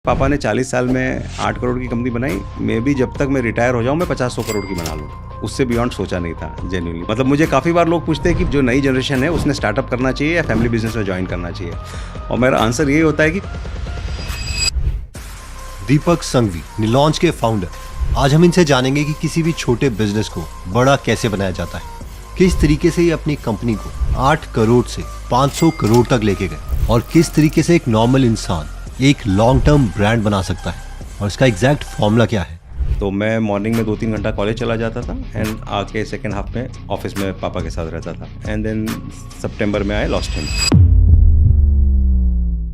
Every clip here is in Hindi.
पापा ने 40 साल में 8 करोड़ की कंपनी बनाई। मैं भी जब तक मैं रिटायर हो जाऊं मैं 50-100 करोड़ की बना लूं। उससे बियॉन्ड सोचा नहीं था जेन्युइनली। मतलब मुझे काफ़ी बार लोग पूछते हैं कि जो नई जनरेशन है उसने स्टार्टअप करना चाहिए या फैमिली बिजनेस में ज्वाइन करना चाहिए, और मेरा आंसर यही होता है कि दीपक संघवी, नीलॉन्च के फाउंडर। आज हम इनसे जानेंगे कि किसी भी छोटे बिजनेस को बड़ा कैसे बनाया जाता है, किस तरीके से ये अपनी कंपनी को 8 करोड़ से 500 करोड़ तक लेके गए, और किस तरीके से एक नॉर्मल इंसान एक लॉन्ग टर्म ब्रांड बना सकता है, और इसका एग्जैक्ट फॉर्मूला क्या है। तो मैं मॉर्निंग में 2-3 घंटा कॉलेज चला जाता था एंड आके सेकेंड हाफ में ऑफिस में पापा के साथ रहता था। एंड देन सितंबर में आए लॉस्ट हिम।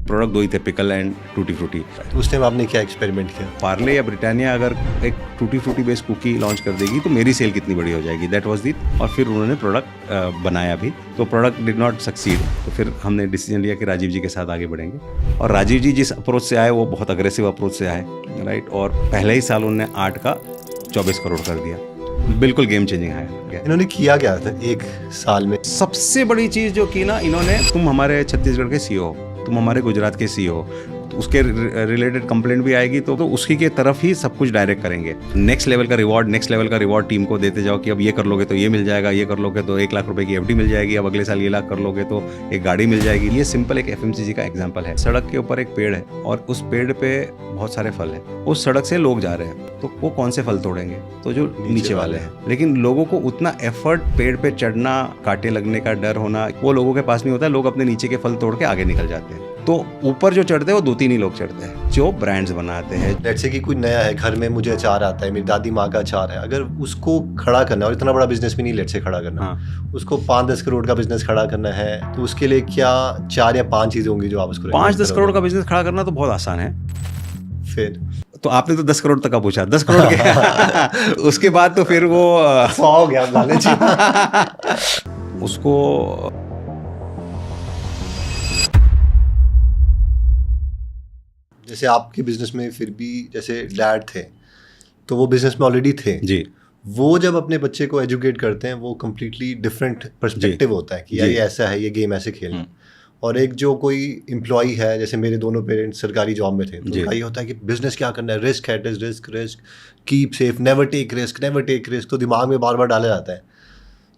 प्रोडक्ट 2 ही थे, पिकल एंड टूटी फ्रूटी। उस टाइम आपने क्या एक्सपेरिमेंट किया? पार्ले या ब्रिटानिया अगर एक tutti frutti based cookie launch कर देगी तो मेरी सेल कितनी बड़ी हो जाएगी, दैट वाज दी। और फिर उन्होंने प्रोडक्ट बनाया भी, तो प्रोडक्ट डिड नॉट सक्सीड। तो फिर हमने डिसीजन लिया कि राजीव जी के साथ आगे बढ़ेंगे। और राजीव जी जिस अप्रोच से आए वो बहुत अग्रेसिव अप्रोच से आए, राइट। और पहले ही साल उन्होंने 8 का 24 करोड़ कर दिया। बिल्कुल गेम चेंजिंग है। इन्होंने किया क्या था एक साल में? सबसे बड़ी चीज़ जो की ना इन्होंने, तुम हमारे छत्तीसगढ़ के सीईओ हो, तुम हमारे गुजरात के सीईओ, तो उसके रिलेटेड कंप्लेंट भी आएगी तो उसकी के तरफ ही सब कुछ डायरेक्ट करेंगे। नेक्स्ट लेवल का रिवॉर्ड टीम को देते जाओ कि अब ये कर लोगे तो ये मिल जाएगा, ये कर लोगे तो 1 लाख रुपए की एफडी मिल जाएगी, अब अगले साल ये लाख कर लोगे तो एक गाड़ी मिल जाएगी। ये सिंपल एक एफएमसीजी का एग्जांपल है। सड़क के ऊपर एक पेड़ है और उस पेड़ पे बहुत सारे फल है। उस सड़क से लोग जा रहे हैं तो वो कौन से फल तोड़ेंगे? तो जो नीचे वाले हैं। लेकिन लोगों को उतना एफर्ट पेड़ पे चढ़ना, कांटे लगने का डर होना, वो लोगों के पास नहीं होता। लोग अपने नीचे के फल तोड़ के आगे निकल जाते हैं। तो ऊपर जो चढ़ते हैं वो 2-3 ही लोग चढ़ते हैं जो ब्रांड्स बनाते हैं। लेट्स से कि कोई नया है, घर में मुझे अचार आता है, मेरी दादी माँ का अचार है, अगर उसको खड़ा करना है, और इतना बड़ा बिजनेस भी नहीं लेट्स से खड़ा करना, हाँ। उसको 5-10 करोड़ का बिजनेस खड़ा करना है, तो उसके लिए क्या 4 या 5 चीजें होंगी जो आप उसको 5-10 करोड़ का बिजनेस खड़ा करना तो बहुत आसान है। फिर तो आपने तो 10 करोड़ तक का पूछा, 10 करोड़ के उसके बाद तो फिर वो 100 हो गया लालच। उसको जैसे आपके बिजनेस में फिर भी जैसे डैड थे तो वो बिजनेस में ऑलरेडी थे जी। वो जब अपने बच्चे को एजुकेट करते हैं वो कम्प्लीटली डिफरेंट पर्सपेक्टिव होता है कि यार ये ऐसा है, ये गेम ऐसे खेलना। और एक जो कोई एम्प्लॉई है, जैसे मेरे दोनों पेरेंट्स सरकारी जॉब में थे, तो उनका ये होता है कि बिजनेस क्या करना है, रिस्क है, risk keep safe, never take risk, तो दिमाग में बार बार डाला जाता है।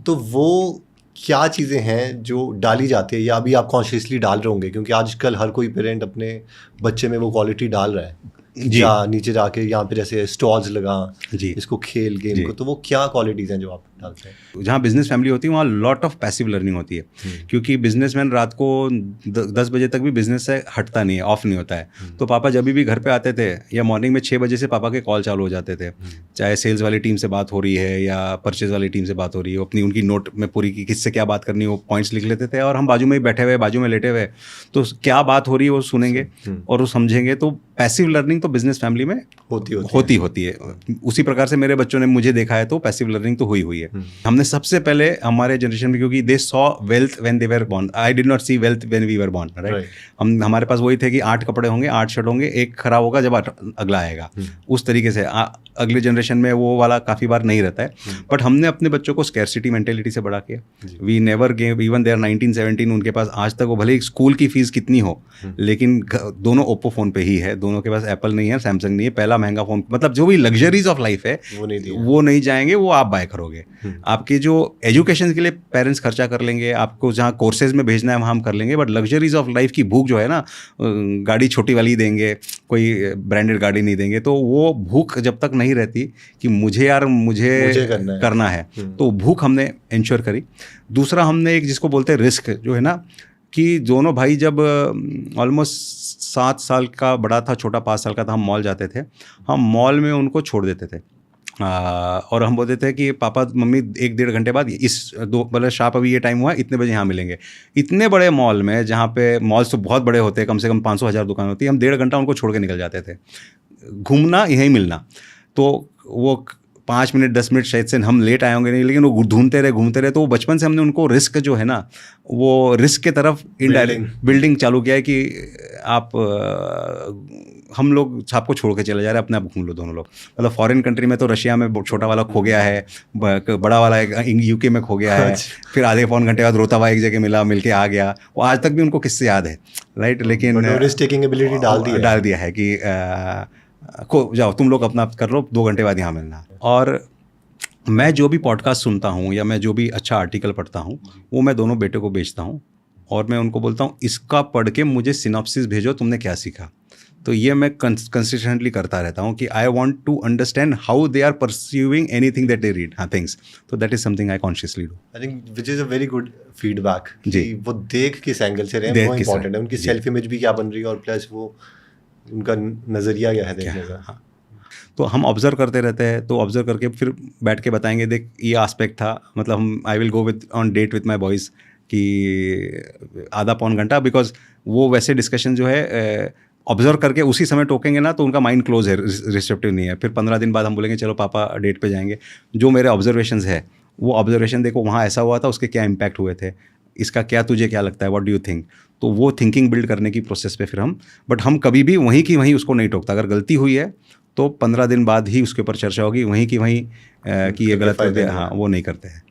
तो वो क्या चीज़ें हैं जो डाली जाती है या अभी आप कॉन्शियसली डाल रहे होंगे, क्योंकि आजकल हर कोई पेरेंट अपने बच्चे में वो क्वालिटी डाल रहा है या नीचे जाके यहाँ पे जैसे स्टॉल्स लगा जी, इसको खेल गेम को, तो वो क्या क्वालिटीज़ हैं जो आप डालते हैं? जहाँ बिजनेस फैमिली होती है वहाँ लॉट ऑफ पैसिव लर्निंग होती है, क्योंकि बिजनेसमैन रात को 10 बजे तक भी बिजनेस से हटता नहीं है, ऑफ नहीं होता है। तो पापा जब भी घर पे आते थे या मॉर्निंग में 6 बजे से पापा के कॉल चालू हो जाते थे, चाहे सेल्स वाली टीम से बात हो रही है या परचेज वाली टीम से बात हो रही है, अपनी उनकी नोट में पूरी की किससे क्या बात करनी है वो पॉइंट्स लिख लेते थे, और हम बाजू में ही बैठे हुए, बाजू में लेटे हुए, तो क्या बात हो रही है वो सुनेंगे और वो समझेंगे। तो पैसिव लर्निंग तो बिजनेस फैमिली में होती है। उसी प्रकार से मेरे बच्चों ने मुझे देखा है तो पैसिव लर्निंग तो हुई है। हमने सबसे पहले हमारे जनरेशन में, क्योंकि they saw wealth when they were born, I did not see wealth when we were born, right. हमारे पास वही थे कि 8 कपड़े होंगे, 8 शर्ट होंगे, एक खराब होगा जब अगला आएगा। उस तरीके से अगले जनरेशन में वो वाला काफ़ी बार नहीं रहता है। बट हमने अपने बच्चों को स्कैरसिटी मेंटेलिटी से बड़ा किया। We never gave, even there 1917 उनके पास आज तक, वो भले ही स्कूल की फीस कितनी हो, लेकिन दोनों ओप्पो फ़ोन पे ही है, दोनों के पास एप्पल नहीं है, सैमसंग नहीं है। पहला महंगा फ़ोन, मतलब जो भी लग्जरीज ऑफ लाइफ है वो नहीं जाएंगे, वो आप बाय करोगे। आपके जो एजुकेशन के लिए पेरेंट्स खर्चा कर लेंगे, आपको जहाँ कोर्सेज में भेजना है वहाँ हम कर लेंगे, बट लग्जरीज ऑफ लाइफ की भूख जो है ना, गाड़ी छोटी वाली देंगे, कोई ब्रांडेड गाड़ी नहीं देंगे, तो वो भूख जब तक नहीं रहती कि मुझे करना है, तो भूख हमने इंश्योर करी। दूसरा हमने एक जिसको बोलते हैं रिस्क जो है ना, कि दोनों भाई जब ऑलमोस्ट 7 साल का बड़ा था, छोटा 5 साल का था, हम मॉल जाते थे, हम मॉल में उनको छोड़ देते थे। और हम बोलते थे कि पापा मम्मी 1-1.5 घंटे बाद मतलब शार्प अभी ये टाइम हुआ है, इतने बजे यहाँ मिलेंगे। इतने बड़े मॉल में, जहाँ पे मॉल्स तो बहुत बड़े होते हैं, कम से कम 500-1000 दुकान होती है, हम 1.5 घंटा उनको छोड़ के निकल जाते थे। घूमना यहीं मिलना, तो वो 5 मिनट 10 मिनट शायद से हम लेट आए होंगे नहीं, लेकिन वो घूमते रहे। तो बचपन से हमने उनको रिस्क जो है ना, वो रिस्क के तरफ इनडायरेक्ट बिल्डिंग चालू किया है कि आप हम लोग आपको छोड़ के चले जा रहे हैं, अपने आप घूम लो दोनों लोग। मतलब फॉरेन कंट्री में तो रशिया में छोटा वाला खो गया है, बड़ा वाला यूके में खो गया है, फिर आधे पौन घंटे बाद रोता हुआ एक जगह मिल के आ गया, वो आज तक भी उनको किससे याद है, राइट। लेकिन रिस्क टेकिंग एबिलिटी डाल दिया है कि जाओ तुम लोग अपना कर लो, 2 घंटे बाद यहाँ मिलना। और मैं जो भी पॉडकास्ट सुनता हूँ या मैं जो भी अच्छा आर्टिकल पढ़ता हूँ, वो मैं दोनों बेटे को भेजता हूँ और मैं उनको बोलता हूँ इसका पढ़ के मुझे सिनॉप्सिस भेजो, तुमने क्या सीखा। तो ये मैं कंसिस्टेंटली करता रहता हूँ कि I want to understand how they are pursuing anything that they read, things. तो that is something I consciously do. I think which is a very good feedback ji. कि वो देख किस एंगल से रहे हैं, वो इम्पोर्टेंट है। उनकी सेल्फ इमेज भी क्या बन रही है और प्लस वो उनका नज़रिया क्या है देखने का। हाँ। तो हम ऑब्जर्व करते रहते हैं, तो ऑब्जर्व करके फिर बैठ के बताएंगे, देख ये एस्पेक्ट था। मतलब हम I will go with on date with my boys कि आधा पौन घंटा, बिकॉज वो वैसे डिस्कशन जो है ऑब्जर्व करके उसी समय टोकेंगे ना तो उनका माइंड क्लोज है, रिसेप्टिव नहीं है। फिर 15 दिन बाद हम बोलेंगे चलो पापा डेट पे जाएंगे, जो मेरे ऑब्जर्वेशंस है वो ऑब्जर्वेशन देखो, वहाँ ऐसा हुआ था, उसके क्या इम्पैक्ट हुए थे, इसका क्या तुझे क्या लगता है, व्हाट डू यू थिंक। तो वो थिंकिंग बिल्ड करने की प्रोसेस पे फिर हम कभी भी वहीं की वहीं उसको नहीं टोकता। अगर गलती हुई है तो 15 दिन बाद ही उसके ऊपर चर्चा होगी, वहीं की वहीं कि ये गलत कर दिया, हाँ वो नहीं करते हैं,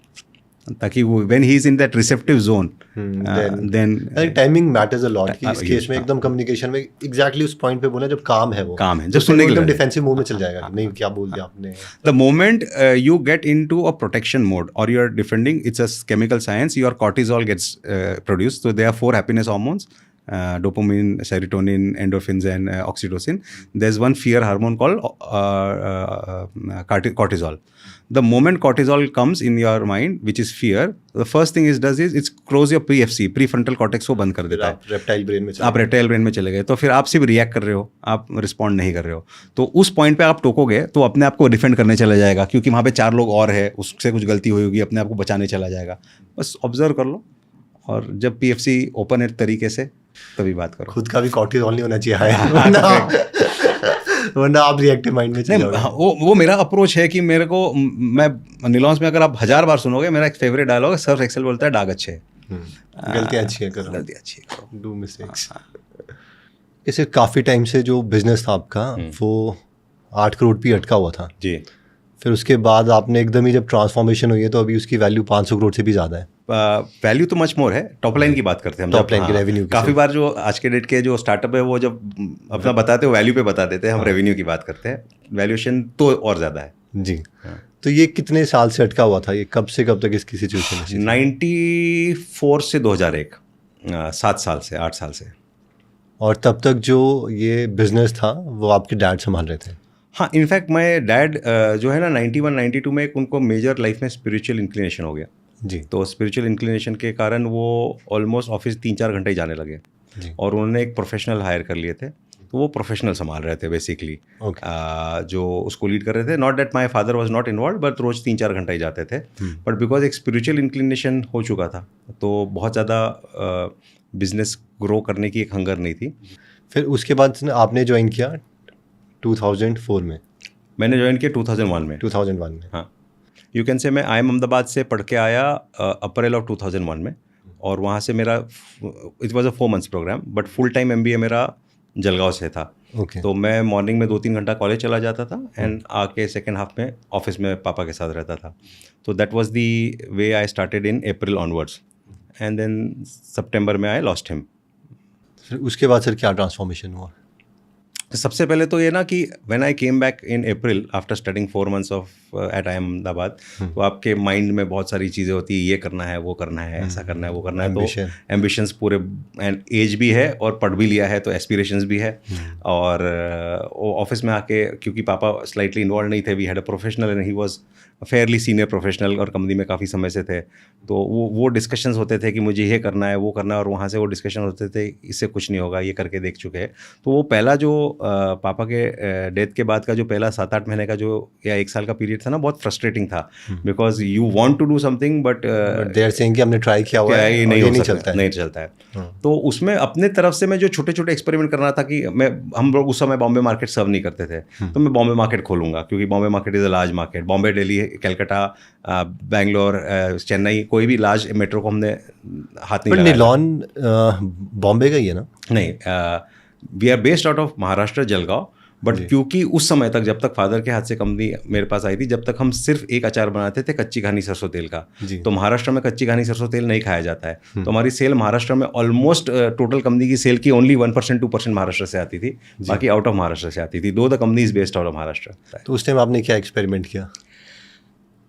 ताकि वो when he is in that receptive zone then timing matters a lot. कि इस केस में एकदम कम्युनिकेशन में एग्जैक्टली उस पॉइंट पे बोला जब काम है, जब सुनने के लिए डिफेंसिव मोड में चल जाएगा, नहीं क्या बोल दिया आपने। The moment you get into a protection mode और you are defending, it's a chemical science, your cortisol gets produced. So there are 4 happiness hormones, dopamine, serotonin, endorphins and oxytocin. There's one fear hormone called cortisol. The moment cortisol comes in your mind, which is fear, the first thing it does is it close your PFC, prefrontal cortex को बंद कर देता है। आप रेप्टाइल ब्रेन में चले गए, तो फिर आप सिर्फ रिएक्ट कर रहे हो, आप रिस्पॉन्ड नहीं कर रहे हो। तो उस पॉइंट पे आप टोकोगे तो अपने आप को डिफेंड करने चला जाएगा, क्योंकि वहाँ पे 4 लोग और है, उससे कुछ गलती हुई होगी, अपने आप को बचाने चला जाएगा। बस ऑब्जर्व कर लो और जब PFC ओपन है तरीके से तभी बात करो। खुद का भी कॉर्टिसोल नहीं होना चाहिए वरना आप रिएक्टिव माइंड में चले जाओगे। वो मेरा अप्रोच है कि मेरे को, मैं नीलॉन्स में अगर आप 1000 बार सुनोगे, मेरा एक फेवरेट डायलॉग है, सर्फ एक्सेल बोलता है डाग अच्छे है, गलतियाँ अच्छी है करो, गलती अच्छी है करो, डू मिस्टेक्स। इसे काफ़ी टाइम से जो बिजनेस था आपका वो 8 करोड़ पे अटका हुआ था जी। फिर उसके बाद आपने एकदम ही जब ट्रांसफॉर्मेशन हुई है तो अभी उसकी वैल्यू 500 करोड़ से भी ज़्यादा है। वैल्यू तो मच मोर है, टॉप लाइन की बात करते हैं हम, टॉप लाइन की रेवेन्यू। काफ़ी बार जो आज के डेट के जो स्टार्टअप है वो जब अपना बताते हो वैल्यू पे बता देते हैं, हम रेवेन्यू की बात करते हैं, वैल्यूएशन तो और ज़्यादा है जी। तो ये कितने साल से अटका हुआ था, ये कब से कब तक इसकी सिचुएशन? 94 से 2001, 7 साल से 8 साल से। और तब तक जो ये बिजनेस था वो आपके डैड संभाल रहे थे? हाँ, इनफैक्ट माय डैड जो है ना 91-92 में एक उनको मेजर लाइफ में स्पिरिचुअल इंक्लिनेशन हो गया जी। तो स्पिरिचुअल इंक्लिनेशन के कारण वो ऑलमोस्ट ऑफिस 3-4 घंटे ही जाने लगे जी। और उन्होंने एक प्रोफेशनल हायर कर लिए थे, तो वो प्रोफेशनल संभाल रहे थे बेसिकली, जो उसको लीड कर रहे थे। Not that my father was not involved, but रोज 3-4 घंटे ही जाते थे, बट बिकॉज एक स्पिरिचुअल इंक्लिनेशन हो चुका था तो बहुत ज़्यादा बिजनेस ग्रो करने की एक हंगर नहीं थी। फिर उसके बाद आपने ज्वाइन किया 2004 में? मैंने ज्वाइन किया 2001 में। 2001 में, हाँ। यू कैन से मैं IIM अहमदाबाद से पढ़ के आया अप्रैल ऑफ 2001 में, और वहाँ से मेरा it was a 4 months programme, but full time MBA मेरा जलगांव से था। तो मैं मॉर्निंग में 2-3 घंटा कॉलेज चला जाता था एंड आके सेकेंड हाफ में ऑफिस में पापा के साथ रहता था। तो that was the way I started in April onwards, and then सितंबर में आई लॉस्ट हिम। फिर उसके बाद सर क्या ट्रांसफॉर्मेशन हुआ? सबसे पहले तो ये ना कि when I came back in April after studying 4 months of at IIM Ahmedabad, तो आपके माइंड में बहुत सारी चीज़ें होती है, ये करना है, वो करना है, ऐसा करना है, वो करना है, तो एम्बिशंस पूरे, एंड एज भी है और पढ़ भी लिया है तो एस्पिरेशंस भी है। और ऑफिस में आके, क्योंकि पापा स्लाइटली इन्वॉल्व नहीं थे, we had a professional and he was fairly senior professional और कंपनी में काफ़ी समय से थे, तो वो डिस्कशंस होते थे कि मुझे ये करना है, वो करना है, और वहाँ से वो डिस्कशन होते थे इससे कुछ नहीं होगा, ये करके देख चुके हैं। तो वो पहला जो पापा के डेथ के बाद का जो पहला 7-8 महीने का जो या 1 साल का पीरियड था ना, बहुत फ्रस्ट्रेटिंग था, because you want to do something but they are saying कि हमने ट्राई किया हुआ है, नहीं चलता है। तो उसमें अपने तरफ से मैं जो छोटे छोटे एक्सपेरिमेंट करना था कि हम लोग उस समय बॉम्बे मार्केट सर्व नहीं करते थे, तो मैं बॉम्बे मार्केट खोलूंगा, क्योंकि Bombay market is a large market. Bombay, Delhi, Calcutta, Bangalore, Chennai, कोई भी लार्ज मेट्रो को हमने हाथ नहीं लगाया। नीलॉन बॉम्बे का ही है ना? नहीं, we are based out of Maharashtra Jalgaon, but क्योंकि उस समय तक जब तक फादर के हाथ से कंपनी मेरे पास आई थी, जब तक हम सिर्फ एक अचार बनाते थे कच्ची घानी सरसों तेल का, तो महाराष्ट्र में कच्ची घानी सरसों तेल नहीं खाया जाता है, तो हमारी सेल महाराष्ट्र में ऑलमोस्ट टोटल कंपनी की सेल की ओनली 1% 2% महाराष्ट्र से आती थी, बाकी आउट ऑफ महाराष्ट्र से आती थी। दो the company is based out of Maharashtra. तो उस टाइम आपने क्या एक्सपेरिमेंट किया?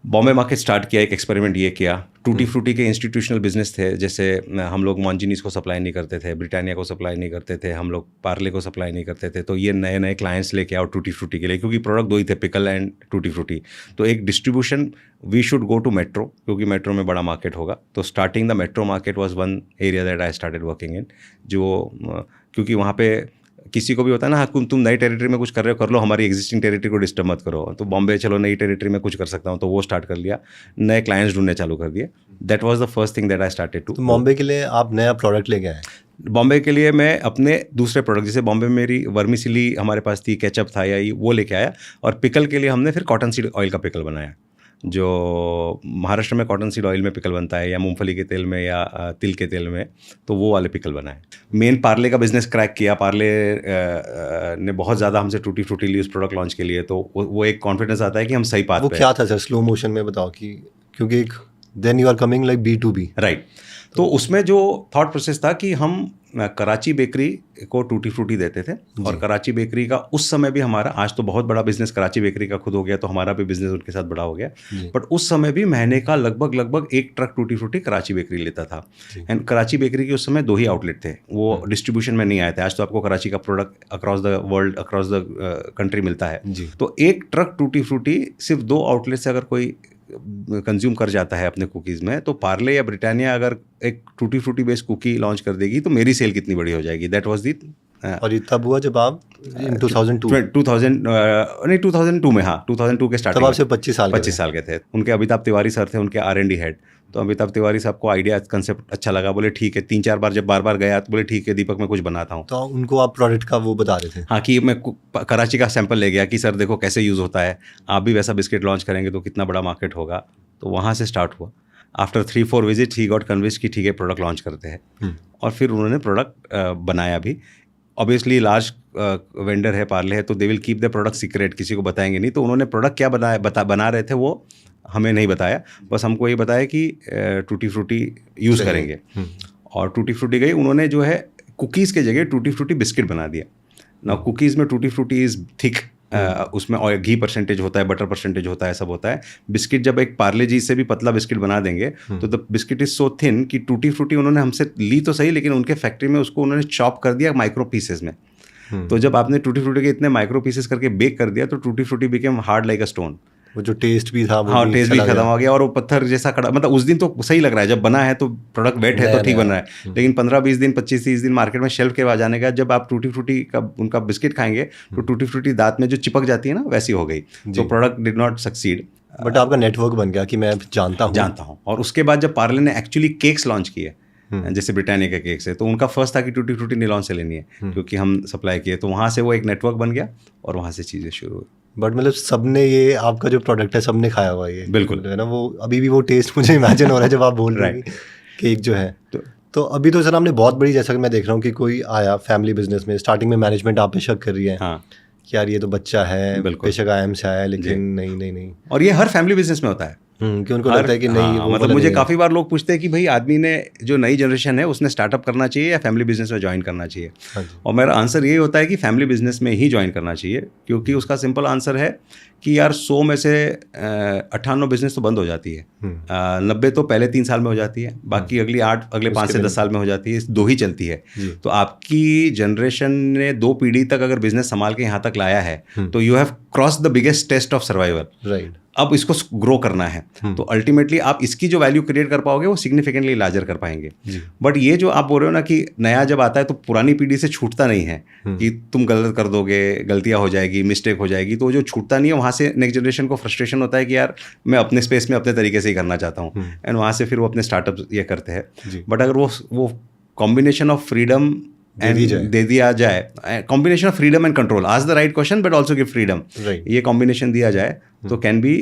बॉम्बे मार्केट स्टार्ट किया, एक एक्सपेरिमेंट ये किया। टूटी फ्रूटी के इंस्टीट्यूशनल बिजनेस थे, जैसे हम लोग मॉन्जिनीस को सप्लाई नहीं करते थे, ब्रिटानिया को सप्लाई नहीं करते थे, हम लोग पार्ले को सप्लाई नहीं करते थे, तो ये नए नए क्लाइंट्स लेके आओ टूटी फ्रूटी के लिए, क्योंकि प्रोडक्ट दो ही थे, पिकल एंड टूटी फ्रूटी। तो एक distribution, we should go to metro, क्योंकि मेट्रो में बड़ा मार्केट होगा। तो starting the metro market was one area that I started working in, जो क्योंकि वहाँ पे किसी को भी होता है ना, हाँ तुम नई टेरिटरी में कुछ कर रहे हो कर लो, हमारी एग्जिस्टिंग टेरिटरी को डिस्टर्ब मत करो। तो बॉम्बे चलो नई टेरिटरी में कुछ कर सकता हूँ, तो वो स्टार्ट कर लिया, नए क्लाइंट्स ढूंढने चालू कर दिए। That was the first thing that I started to. तो बॉम्बे के लिए आप नया प्रोडक्ट लेके आए? बॉम्बे के लिए मैं अपने दूसरे प्रोडक्ट, जैसे बॉम्बे में मेरी वर्मिसिली हमारे पास थी, केचप था या वो लेके आया, और पिकल के लिए हमने फिर कॉटन सीड ऑयल का पिकल बनाया, जो महाराष्ट्र में कॉटन सीड ऑयल में पिकल बनता है, या मूंगफली के तेल में, या तिल के तेल में, तो वो वाले पिकल बनाए। मेन पार्ले का बिजनेस क्रैक किया। पार्ले ने बहुत ज़्यादा हमसे टूटी फ्रूटी ली उस प्रोडक्ट लॉन्च के लिए, तो वो एक कॉन्फिडेंस आता है कि हम सही पाथ पे। वो क्या था सर, स्लो मोशन में बताओ, कि क्योंकि एक then you are coming like B2B, right. तो उसमें जो थॉट प्रोसेस था कि हम कराची बेकरी को टूटी फ्रूटी देते थे, और कराची बेकरी का उस समय भी हमारा, आज तो बहुत बड़ा बिजनेस कराची बेकरी का खुद हो गया, तो हमारा भी बिजनेस उनके साथ बड़ा हो गया, बट उस समय भी महीने का लगभग 1 truck tutti frutti Karachi bakery लेता था। एंड कराची बेकरी के उस समय 2 ही आउटलेट थे, वो डिस्ट्रीब्यूशन में नहीं आए थे। आज तो आपको कराची का product across the world, across the country मिलता है। तो 1 ट्रक टूटी फ्रूटी सिर्फ 2 आउटलेट से अगर कोई कंज्यूम कर जाता है अपने कुकीज़ में, तो पार्ले या ब्रिटानिया अगर एक tutti frutti based cookie launch कर देगी, तो मेरी सेल कितनी बड़ी हो जाएगी। दैट वाज दी। और ये तब हुआ जब आप 2002 में, हाँ 2002 के स्टार्टिंग, तब आप सिर्फ 25 साल के थे। उनके अमिताभ तिवारी सर थे, उनके R&D हेड। तो अमिताभ तिवारी साहब को आइडिया, कंसेप्ट अच्छा लगा, बोले ठीक है। 3-4 बार जब बार गया तो बोले ठीक है दीपक, मैं कुछ बनाता हूँ। तो उनको आप प्रोडक्ट का वो बता रहे थे? हाँ, कि मैं कराची का सैंपल ले गया कि सर देखो कैसे यूज़ होता है, आप भी वैसा बिस्किट लॉन्च करेंगे तो कितना बड़ा मार्केट होगा। तो वहाँ से स्टार्ट हुआ। After 3-4 visit he got convince कि ठीक है प्रोडक्ट लॉन्च करते हैं, और फिर उन्होंने प्रोडक्ट बनाया भी। ऑब्वियसली लार्ज वेंडर है, पार्ले है, तो they will keep the product secret, किसी को बताएंगे नहीं। तो उन्होंने प्रोडक्ट क्या बना रहे थे वो हमें नहीं बताया, बस हमको ये बताया कि टूटी फ्रूटी यूज़ करेंगे। और टूटी फ्रूटी गई, उन्होंने जो है कुकीज़ के जगह टूटी फ्रूटी बिस्किट बना दिया ना। कुकीज़ में टूटी फ्रूटी इज़ थिक, उसमें और घी परसेंटेज होता है, बटर परसेंटेज होता है, सब होता है। बिस्किट जब एक पार्ले जी से भी पतला बिस्किट बना देंगे, तो the biscuit is so thin कि टूटी फ्रूटी उन्होंने हमसे ली तो सही, लेकिन उनके फैक्ट्री में उसको उन्होंने चॉप कर दिया माइक्रो पीसेस में। तो जब आपने टूटी फ्रूटी के इतने माइक्रो पीसेस करके बेक कर दिया, तो tutti frutti became hard like a stone. वो जो टेस्ट भी था, हाँ टेस्ट भी खत्म हो गया, और वो पत्थर जैसा कड़ा। मतलब उस दिन तो सही लग रहा है, जब बना है तो प्रोडक्ट वेट है तो ठीक बन रहा है, लेकिन 15-20 दिन 25-30 दिन मार्केट में शेल्फ के बाद जाने का, जब आप टूटी फ्रूटी का उनका बिस्किट खाएंगे, तो टूटी फ्रूटी दांत में जो चिपक जाती है ना, वैसी हो गई। तो product did not succeed. But आपका नेटवर्क बन गया कि मैं जानता हूँ। और उसके बाद जब पार्ले ने एक्चुअली केक्स लॉन्च किए, जैसे ब्रिटानिया के केक्स है, तो उनका फर्स्ट था कि टूटी फ्रूटी नीलॉन से लेनी है, क्योंकि हम सप्लाई किए। तो वहाँ से वो एक नेटवर्क बन गया, और वहाँ से चीज़ें शुरू हुई। बट मतलब सबने ये आपका जो प्रोडक्ट है सबने खाया हुआ ये? बिल्कुल है ना, वो अभी भी वो टेस्ट मुझे इमेजिन हो रहा है जब आप बोल रहे हैं केक जो है। तो अभी तो सर हमने बहुत बड़ी, जैसा कि मैं देख रहा हूँ कि कोई आया फैमिली बिजनेस में, स्टार्टिंग में मैनेजमेंट आप पे शक कर रही है, हाँ कि यार ये तो बच्चा है, बेशक IIM से आया है, लेकिन नहीं। और ये हर फैमिली बिजनेस में होता है कि उनको लगता है कि नहीं। हाँ, मतलब मुझे काफ़ी बार लोग पूछते हैं कि भाई आदमी ने, जो नई जनरेशन है, उसने स्टार्टअप करना चाहिए या फैमिली बिजनेस में ज्वाइन करना चाहिए। और मेरा आंसर यही होता है कि फैमिली बिजनेस में ही ज्वाइन करना चाहिए, क्योंकि उसका सिंपल आंसर है कि यार 100 में से 98 बिजनेस तो बंद हो जाती है, 90 तो पहले 3 साल में हो जाती है, बाकी अगले 5 से 10 साल में हो जाती है, 2 ही चलती है। तो आपकी जनरेशन ने 2 पीढ़ी तक अगर बिजनेस संभाल के यहाँ तक लाया है, तो you have cross the biggest test of survival. Right. अब इसको ग्रो करना है, तो अल्टीमेटली आप इसकी जो वैल्यू क्रिएट कर पाओगे वो सिग्निफिकेंटली लार्जर कर पाएंगे। बट ये जो आप बोल रहे हो ना कि नया जब आता है तो पुरानी पीढ़ी से छूटता नहीं है कि तुम गलत कर दोगे, गलतियां हो जाएगी, मिस्टेक हो जाएगी, तो जो छूटता नहीं है, वहाँ से नेक्स्ट जनरेशन को फ्रस्ट्रेशन होता है कि यार मैं अपने स्पेस में अपने तरीके से ही करना चाहता हूँ, एंड वहाँ से फिर वो अपने स्टार्टअप ये करते हैं। बट अगर वो कॉम्बिनेशन ऑफ फ्रीडम दे दिया जाए, combination of freedom and control, ask the right question but also give freedom, ये कॉम्बिनेशन दिया जाए तो can be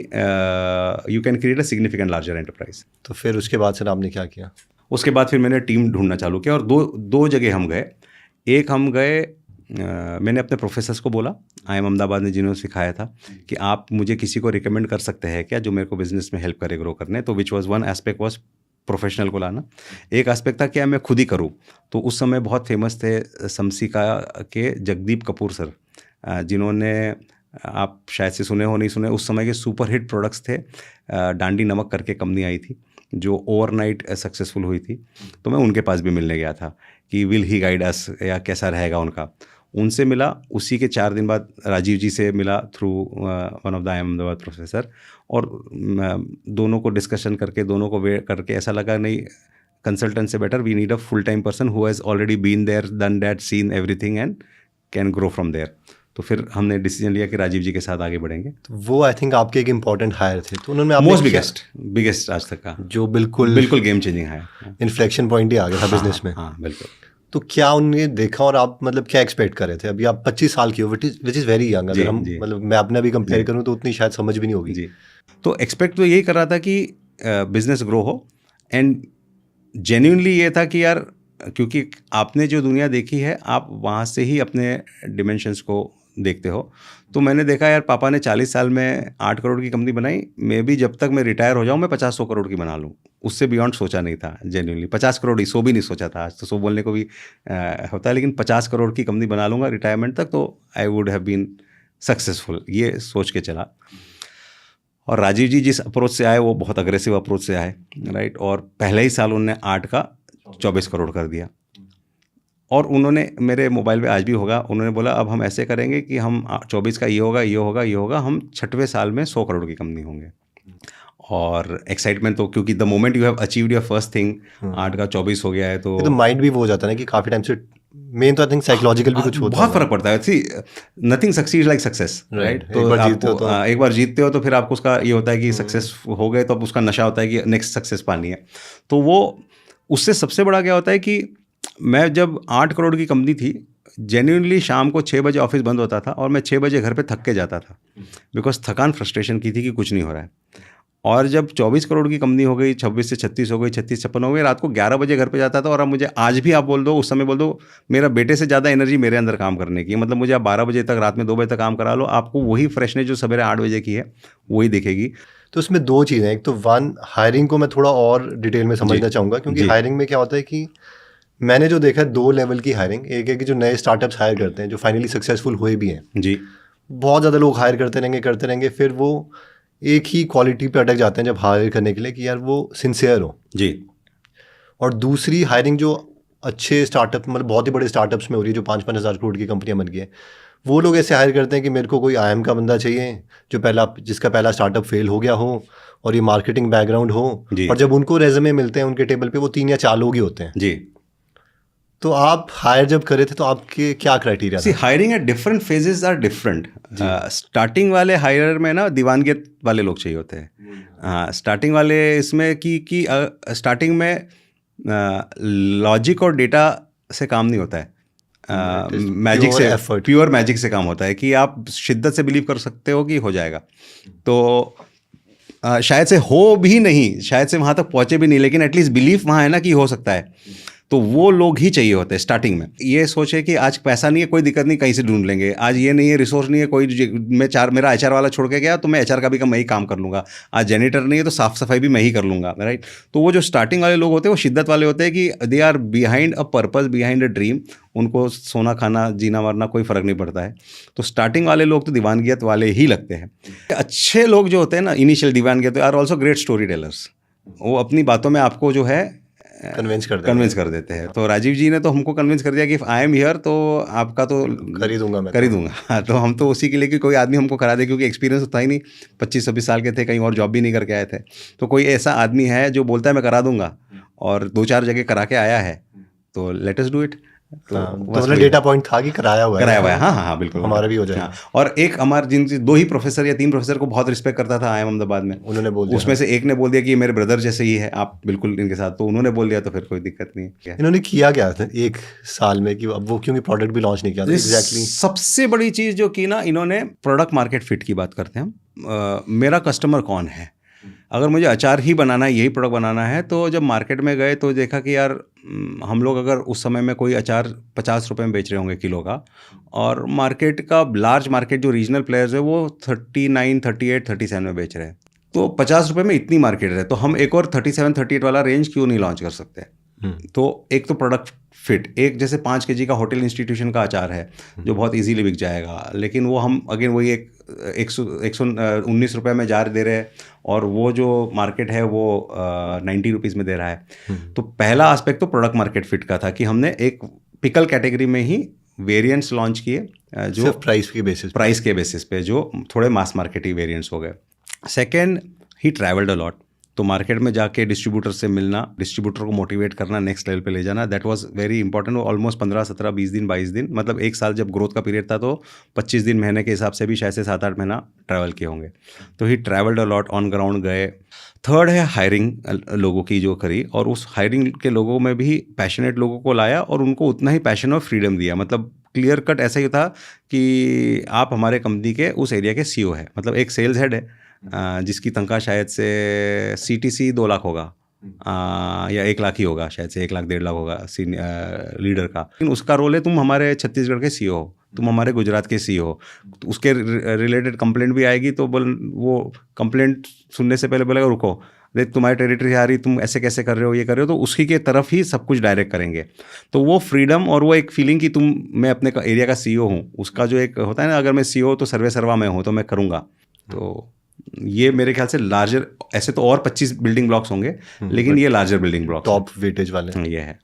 you can create a significant larger enterprise. तो फिर उसके बाद सर आपने क्या किया? उसके बाद फिर मैंने टीम ढूंढना चालू किया, और दो जगह हम गए। एक हम गए मैंने अपने प्रोफेसर्स को बोला IIM अहमदाबाद ने जिन्होंने सिखाया था कि आप मुझे किसी को रिकमेंड कर सकते हैं क्या जो मेरे को बिजनेस में हेल्प करे ग्रो करने। तो which was one aspect was professional को लाना। एक एस्पेक्ट था क्या मैं खुद ही करूं। तो उस समय बहुत फेमस थे समसिका के जगदीप कपूर सर, जिन्होंने आप शायद से सुने हो नहीं सुने, उस समय के सुपर हिट प्रोडक्ट्स थे। डांडी नमक करके कंपनी आई थी जो ओवरनाइट सक्सेसफुल हुई थी। तो मैं उनके पास भी मिलने गया था कि विल ही गाइड अस, या कैसा रहेगा उनका। उनसे मिला, उसी के 4 दिन बाद राजीव जी से मिला through one of the IIM Ahmedabad professor, और दोनों को डिस्कशन करके दोनों को वे करके ऐसा लगा नहीं, कंसल्टेंट से better we need a full time person who has already been there, done that, seen everything and can grow from there. तो फिर हमने डिसीजन लिया कि राजीव जी के साथ आगे बढ़ेंगे। तो वो आई थिंक आपके एक इम्पॉर्टेंट हायर थे, तो उन्होंने मोस्ट बिगेस्ट आज तक का, जो बिल्कुल game changing hire, inflection point ही आ गया था बिजनेस में। हाँ बिल्कुल। तो क्या उन्होंने देखा और आप मतलब क्या एक्सपेक्ट कर रहे थे? अभी आप 25 साल की हो, विच इज़ वेरी यंग। अगर हम मतलब मैं अपना भी कंपेयर करूँ तो उतनी शायद समझ भी नहीं होगी जी। तो एक्सपेक्ट तो यही कर रहा था कि बिजनेस ग्रो हो, एंड जेन्युइनली ये था कि यार क्योंकि आपने जो दुनिया देखी है आप वहाँ से ही अपने डिमेंशंस को देखते हो। तो मैंने देखा यार पापा ने 40 साल में 8 करोड़ की कंपनी बनाई, मे भी जब तक मैं रिटायर हो जाऊँ मैं 50-100 करोड़ की बना लूँ। उससे बियॉन्ड सोचा नहीं था जेन्युइनली। 50 करोड़ ही 100 भी नहीं सोचा था। आज तो 100 बोलने को भी होता है, लेकिन 50 करोड़ की कंपनी बना लूँगा रिटायरमेंट तक, तो I would have been successful, ये सोच के चला। और राजीव जी जिस अप्रोच से आए वो बहुत अग्रेसिव अप्रोच से आए, राइट। और पहले ही साल उन्होंने 8 का 24 करोड़ कर दिया। और उन्होंने, मेरे मोबाइल पे आज भी होगा, उन्होंने बोला अब हम ऐसे करेंगे कि हम 24 का ये होगा ये होगा ये होगा, हम 6वें साल में 100 करोड़ की कंपनी होंगे। और एक्साइटमेंट तो क्योंकि the moment you have achieved your first thing, 8 का 24 हो गया है तो माइंड भी वो हो जाता है ना कि काफ़ी टाइम से मेन तो आई थिंक साइकोलॉजिकल भी कुछ होता है, बहुत फर्क पड़ता है। See nothing succeed like success, right. तो एक बार जीतते हो तो फिर आपको उसका ये होता है कि सक्सेस हो गए तो अब उसका नशा होता है कि नेक्स्ट सक्सेस पानी है। तो वो उससे सबसे बड़ा क्या होता है कि मैं जब 8 करोड़ की कंपनी थी, जेन्युइनली शाम को 6 बजे ऑफिस बंद होता था और मैं 6 बजे घर पे थक के जाता था, बिकॉज थकान फ्रस्ट्रेशन की थी कि कुछ नहीं हो रहा है। और जब 24 करोड़ की कंपनी हो गई, 26 से 36 हो गई, 36-56 हो गई, रात को 11 बजे घर पे जाता था। और अब मुझे आज भी आप बोल दो, उस समय बोल दो, मेरा बेटे से ज़्यादा एनर्जी मेरे अंदर काम करने की है। मतलब मुझे आप 12 बजे तक, रात में 2 बजे तक काम करा लो, आपको वही फ्रेशनेस जो सवेरे 8 बजे की है वही दिखेगी। तो इसमें 2 चीज़ें, एक तो वन हायरिंग को मैं थोड़ा और डिटेल में समझना चाहूँगा, क्योंकि हायरिंग में क्या होता है कि मैंने जो देखा है 2 लेवल की हायरिंग। एक है कि जो नए स्टार्टअप्स हायर करते हैं जो फाइनली सक्सेसफुल हुए भी हैं जी, बहुत ज़्यादा लोग हायर करते रहेंगे, फिर वो एक ही क्वालिटी पे अटक जाते हैं जब हायर करने के लिए कि यार वो सिंसियर हो जी। और दूसरी हायरिंग जो अच्छे स्टार्टअप, मतलब बहुत ही बड़े स्टार्टअप्स में हो रही है, जो 5-5 हज़ार करोड़ की कंपनियां बन गई हैं, वो लोग ऐसे हायर करते हैं कि मेरे को कोई IIM का बंदा चाहिए जिसका पहला स्टार्टअप फेल हो गया हो और ये मार्केटिंग बैकग्राउंड हो। और जब उनको रेज्यूमे मिलते हैं उनके टेबल पे वो 3 या 4 लोग ही होते हैं जी। तो आप हायर जब करे थे तो आपके क्या क्राइटेरिया था? Hiring at different phases are different. Starting वाले हायर में ना दीवानगियत वाले लोग चाहिए होते हैं। स्टार्टिंग वाले इसमें कि स्टार्टिंग में लॉजिक और डेटा से काम नहीं होता है, मैजिक से, प्योर मैजिक से काम होता है कि आप शिद्दत से बिलीव कर सकते हो कि हो जाएगा। तो शायद से हो भी नहीं, शायद से वहाँ तक पहुँचे भी नहीं, लेकिन एटलीस्ट बिलीफ वहाँ है ना कि हो सकता है। तो वो लोग ही चाहिए होते हैं स्टार्टिंग में। ये सोचे कि आज पैसा नहीं है, कोई दिक्कत नहीं, कहीं से ढूंढ लेंगे। आज ये नहीं है, रिसोर्स नहीं है, कोई मेरा HR वाला छोड़ के गया तो मैं HR का भी मैं ही काम कर लूँगा। आज जेनिटर नहीं है तो साफ़ सफाई भी मैं ही कर लूँगा, राइट। तो वो जो स्टार्टिंग वाले लोग होते हैं वो शिद्दत वाले होते हैं कि they are behind a purpose, behind a dream. उनको सोना खाना जीना मरना कोई फ़र्क नहीं पड़ता है। तो स्टार्टिंग वाले लोग तो दीवानगियत वाले ही लगते हैं। अच्छे लोग जो होते हैं ना इनिशियल दीवानगियत are also great storytellers. वो अपनी बातों में आपको जो है कन्विंस कर देते हैं। तो राजीव जी ने तो हमको कन्विंस कर दिया कि आई एम हियर तो आपका तो कर ही दूंगा। तो हम तो उसी के लिए कि कोई आदमी हमको करा दे, क्योंकि एक्सपीरियंस होता ही नहीं, 25-26 साल के थे, कहीं और जॉब भी नहीं करके आए थे। तो कोई ऐसा आदमी है जो बोलता है मैं करा दूंगा और 2-4 जगह करा के आया है, तो लेट अस डू इट। तो डेटा पॉइंट था कि कराया हुआ है। हाँ बिल्कुल, हमारा भी हो जाएगा। और एक हमारे जिन 2 ही प्रोफेसर या 3 प्रोफेसर को बहुत रिस्पेक्ट करता था IIM अहमदाबाद में, उन्होंने बोल दिया, उसमें से एक ने बोल दिया कि ये मेरे ब्रदर जैसे ही है, आप बिल्कुल इनके साथ। तो उन्होंने बोल दिया तो फिर कोई दिक्कत नहीं है। इन्होंने किया क्या था 1 साल में कि अब वो क्योंकि प्रोडक्ट भी लॉन्च नहीं किया था एग्जैक्टली। सबसे बड़ी चीज़ जो की ना, इन्होंने प्रोडक्ट मार्केट फिट की बात करते हैं हम, मेरा कस्टमर कौन है। अगर मुझे अचार ही बनाना है, यही प्रोडक्ट बनाना है, तो जब मार्केट में गए तो देखा कि यार हम लोग अगर उस समय में कोई अचार 50 रुपये में बेच रहे होंगे किलो का, और मार्केट का लार्ज मार्केट जो रीजनल प्लेयर्स है वो 39, 38, 37 में बेच रहे हैं। तो 50 रुपये में इतनी मार्केट है, तो हम एक और 37, 38 वाला रेंज क्यों नहीं लॉन्च कर सकते? तो एक तो प्रोडक्ट फिट, एक जैसे 5 kg का होटल इंस्टीट्यूशन का अचार है जो बहुत इजीली बिक जाएगा, लेकिन वो हम अगेन वही 119 रुपये में जार दे रहे हैं, और वो जो मार्केट है वो 90 रुपीज़ में दे रहा है। तो पहला एस्पेक्ट तो प्रोडक्ट मार्केट फिट का था कि हमने एक पिकल कैटेगरी में ही वेरिएंट्स लॉन्च किए जो प्राइस के बेसिस पे जो थोड़े मास मार्केट ही वेरिएंट्स हो गए। Second, he travelled a lot, तो मार्केट में जाके डिस्ट्रीब्यूटर से मिलना, डिस्ट्रीब्यूटर को मोटिवेट करना, नेक्स्ट लेवल पे ले जाना, that was very important. Almost 15, 17, 20 दिन, 22 दिन, मतलब एक साल जब ग्रोथ का पीरियड था तो 25 दिन महीने के हिसाब से भी शायद से 7-8 महीना ट्रैवल किए होंगे। तो he travelled a lot, on ground गए। थर्ड है हायरिंग लोगों की जो करी, और उस हायरिंग के लोगों में भी पैशनेट लोगों को लाया और उनको उतना ही पैशन और फ्रीडम दिया। मतलब क्लियर कट ऐसा ही था कि आप हमारे कंपनी के उस एरिया के CEO है, मतलब एक सेल्स हेड है जिसकी तनख्वाह शायद से CTC 2 लाख होगा, या 1 लाख ही होगा, शायद से 1 लाख 1.5 लाख होगा लीडर का, लेकिन उसका रोल है तुम हमारे छत्तीसगढ़ के CEO हो, तुम हमारे गुजरात के CEO हो। तो उसके रिलेटेड कंप्लेंट भी आएगी तो वो कंप्लेंट सुनने से पहले बोलेगा रुको, देख तुम्हारी टेरिटरी आ रही, तुम ऐसे कैसे कर रहे हो, ये कर रहे हो, तो उसकी के तरफ ही सब कुछ डायरेक्ट करेंगे। तो वो फ्रीडम और वो एक फीलिंग कि मैं अपने एरिया का CEO हूँ, उसका जो एक होता है ना, अगर मैं CEO तो सर्वे सर्वा मैं हूँ तो मैं करूँगा। तो ये मेरे ख्याल से लार्जर, ऐसे तो और 25 बिल्डिंग ब्लॉक्स होंगे, लेकिन ये larger building blocks, top weightage वाले ये है।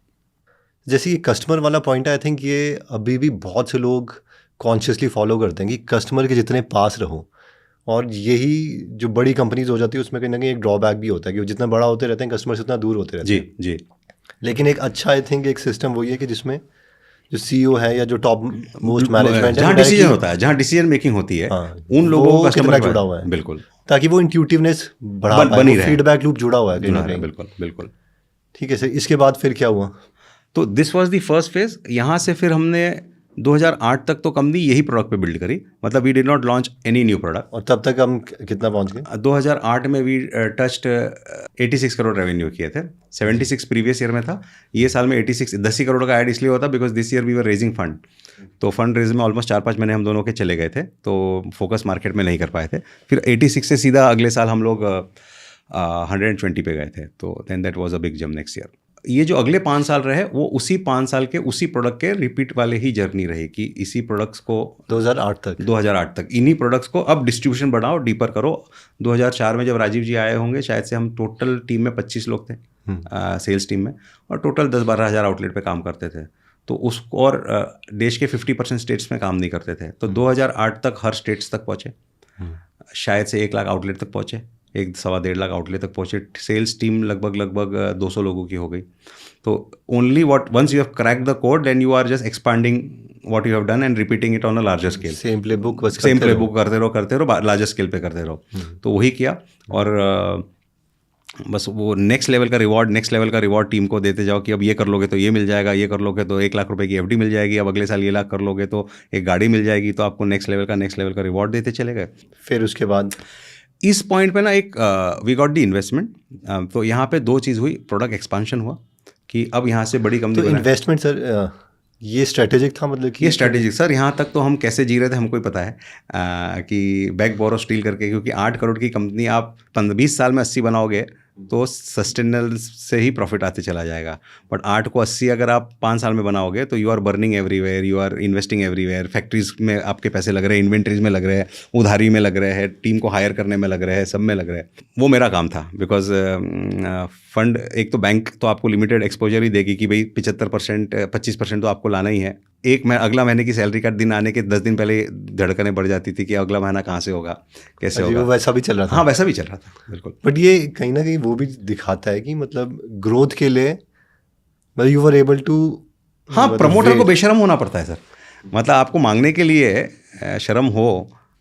जैसे ये कस्टमर वाला पॉइंट है, आई थिंक ये अभी भी बहुत से लोग कॉन्शियसली फॉलो करते हैं कि कस्टमर के जितने पास रहो, और यही जो बड़ी कंपनीज हो जाती है उसमें कहीं ना कहीं एक ड्रॉबैक भी होता है कि वो जितना बड़ा होते रहते हैं कस्टमर से उतना दूर होते रहते हैं। जी। लेकिन एक अच्छा आई थिंक एक सिस्टम वही है कि जिसमें जो CEO है या जो टॉप मोस्ट मैनेजमेंट है, जहाँ डिसीजन होता है, जहाँ डिसीजन मेकिंग होती है, उन लोगों को कस्टमर जुड़ा हुआ है, बिल्कुल, ताकि वो इंट्यूटिवनेस बढ़ा पाए, फीडबैक लूप जुड़ा हुआ है कहीं ना कहीं। बिल्कुल। ठीक है सर, इसके बाद फिर क्या हुआ? तो this was the first phase. यहाँ से फिर हमने 2008 तक तो कंपनी यही प्रोडक्ट पे बिल्ड करी, मतलब we did not launch any new product. और तब तक हम कितना पहुंच गए? 2008 में वी टच्ड 86 करोड़ रेवेन्यू किए थे, 76 प्रीवियस ईयर में था, ये साल में 86, 10 ही करोड़ का ऐड इसलिए होता because this year we were raising fund. तो फंड रेज में ऑलमोस्ट 4-5 महीने हम दोनों के चले गए थे, तो फोकस मार्केट में नहीं कर पाए थे। फिर 86 से सीधा अगले साल हम लोग 120 पे गए थे, तो then that was a big jump next year. ये जो अगले 5 साल रहे वो उसी 5 साल के उसी प्रोडक्ट के रिपीट वाले ही जर्नी रही कि इसी प्रोडक्ट्स को 2008 तक इन्हीं प्रोडक्ट्स को अब डिस्ट्रीब्यूशन बढ़ाओ, डीपर करो। 2004 में जब राजीव जी आए होंगे शायद से, हम टोटल टीम में 25 लोग थे सेल्स टीम में, और टोटल 10-12 हज़ार आउटलेट पे काम करते थे। तो उसको, और देश के 50% स्टेट्स में काम नहीं करते थे। तो 2008 तक हर स्टेट्स तक पहुँचे, शायद से 1 लाख आउटलेट तक पहुँचे, 1-1.5 लाख आउटलेट तक पहुँचे। सेल्स टीम लगभग 200 लोगों की हो गई। तो only once you have cracked the code, then you are just expanding what you have done and repeating it on a larger scale. Same playbook करते रहो, लार्जर स्केल पे करते रहो। तो वही किया, और बस वो नेक्स्ट लेवल का रिवॉर्ड टीम को देते जाओ कि अब ये कर लोगे तो ये मिल जाएगा, ये कर लोगे तो 1 लाख रुपए की FD मिल जाएगी, अब अगले साल ये लाख कर लोगे तो एक गाड़ी मिल जाएगी। तो आपको नेक्स्ट लेवल का रिवॉर्ड देते चले गए। फिर उसके बाद इस पॉइंट पे ना एक वी गॉट द इन्वेस्टमेंट। तो यहाँ पे 2 चीज़ हुई, प्रोडक्ट एक्सपांशन हुआ कि अब यहाँ से बड़ी कंपनी। तो इन्वेस्टमेंट सर ये स्ट्रेटेजिक था, मतलब कि ये स्ट्रेटेजिक सर, यहाँ तक तो हम कैसे जी रहे थे हमको ही पता है कि बैक बोरो स्टील करके, क्योंकि 8 करोड़ की कंपनी आप 20 साल में 80 बनाओगे तो सस्टेनेबल से ही प्रॉफिट आते चला जाएगा। बट 8 को 80 अगर आप 5 साल में बनाओगे तो you are burning everywhere, you are investing everywhere. Factories में आपके पैसे लग रहे हैं, इन्वेंट्रीज में लग रहे हैं, उधारी में लग रहे हैं, टीम को हायर करने में लग रहे हैं, सब में लग रहे हैं। वो मेरा काम था, बिकॉज फंड, एक तो बैंक तो आपको लिमिटेड एक्सपोजर ही देगी कि भाई 75%, 25% तो आपको लाना ही है। अगला महीने की सैलरी का दिन आने के 10 दिन पहले धड़कनें बढ़ जाती थी कि अगला महीना कहाँ से होगा, कैसे होगा। वैसा भी चल रहा था। हाँ, वैसा भी चल रहा था, बिल्कुल। बट ये कहीं ना कहीं वो भी दिखाता है कि मतलब ग्रोथ के लिए यू वर एबल टू। हाँ, प्रमोटर को बेशरम होना पड़ता है सर, मतलब आपको मांगने के लिए शर्म हो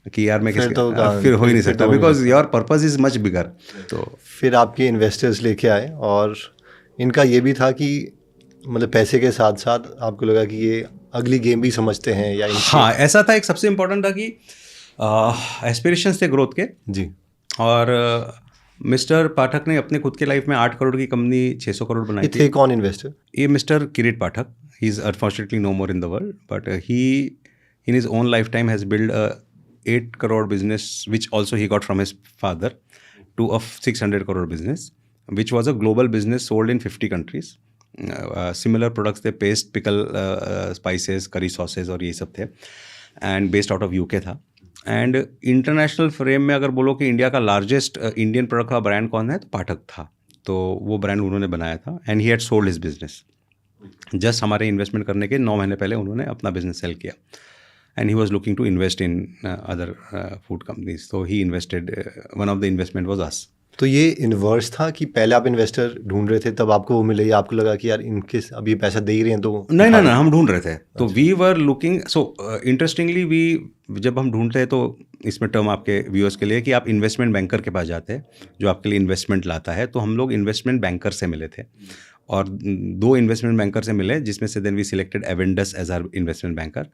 कि यार मैं फिर हो ही नहीं सकता, because your purpose is much bigger. तो फिर आपके इन्वेस्टर्स लेके आए, और इनका ये भी था कि मतलब पैसे के साथ साथ आपको लगा कि ये अगली गेम भी समझते हैं, या हाँ, ऐसा था। एक सबसे इम्पोर्टेंट था कि एस्पिरेशंस थे ग्रोथ के जी, और मिस्टर पाठक ने अपने खुद के लाइफ में 8 करोड़ की कंपनी 600 करोड़ बनाई ये थे कौन इन्वेस्टर? ये mister Kirit Pathak, he is unfortunately no more in the world, but he in his own lifetime has built a 8 crore business, which also he got from his father, to a 600 crore business, which was a global business sold in 50 countries. Similar products थे, paste, pickle, spices, curry sauces और ये सब थे, and based out of UK था. एंड इंटरनेशनल फ्रेम में अगर बोलो कि इंडिया का लार्जेस्ट इंडियन प्रोडक्ट का ब्रांड कौन है, तो पाठक था. तो वो ब्रांड उन्होंने बनाया था and he had sold his business. Just हमारे इन्वेस्टमेंट करने के 9 महीने पहले उन्होंने अपना बिजनेस सेल किया. And he was looking to invest in other food companies. So he invested, one of the investment was us. तो ये इन्वर्स था कि पहले आप इन्वेस्टर ढूंढ रहे थे, तब आपको वो मिले, या आपको लगा कि यार इनके अब ये पैसा दे ही रहे हैं तो? नहीं, हम ढूंढ रहे थे. तो we were looking. So interestingly जब हम ढूंढते हैं तो इसमें टर्म आपके व्यूअर्स के लिए कि आप इन्वेस्टमेंट बैंकर के पास जाते हैं जो आपके लिए इन्वेस्टमेंट लाता है. तो हम लोग इन्वेस्टमेंट बैंकर से मिले थे और 2 इन्वेस्टमेंट बैंकर से मिले, जिसमें से then we selected Avendus as our investment banker.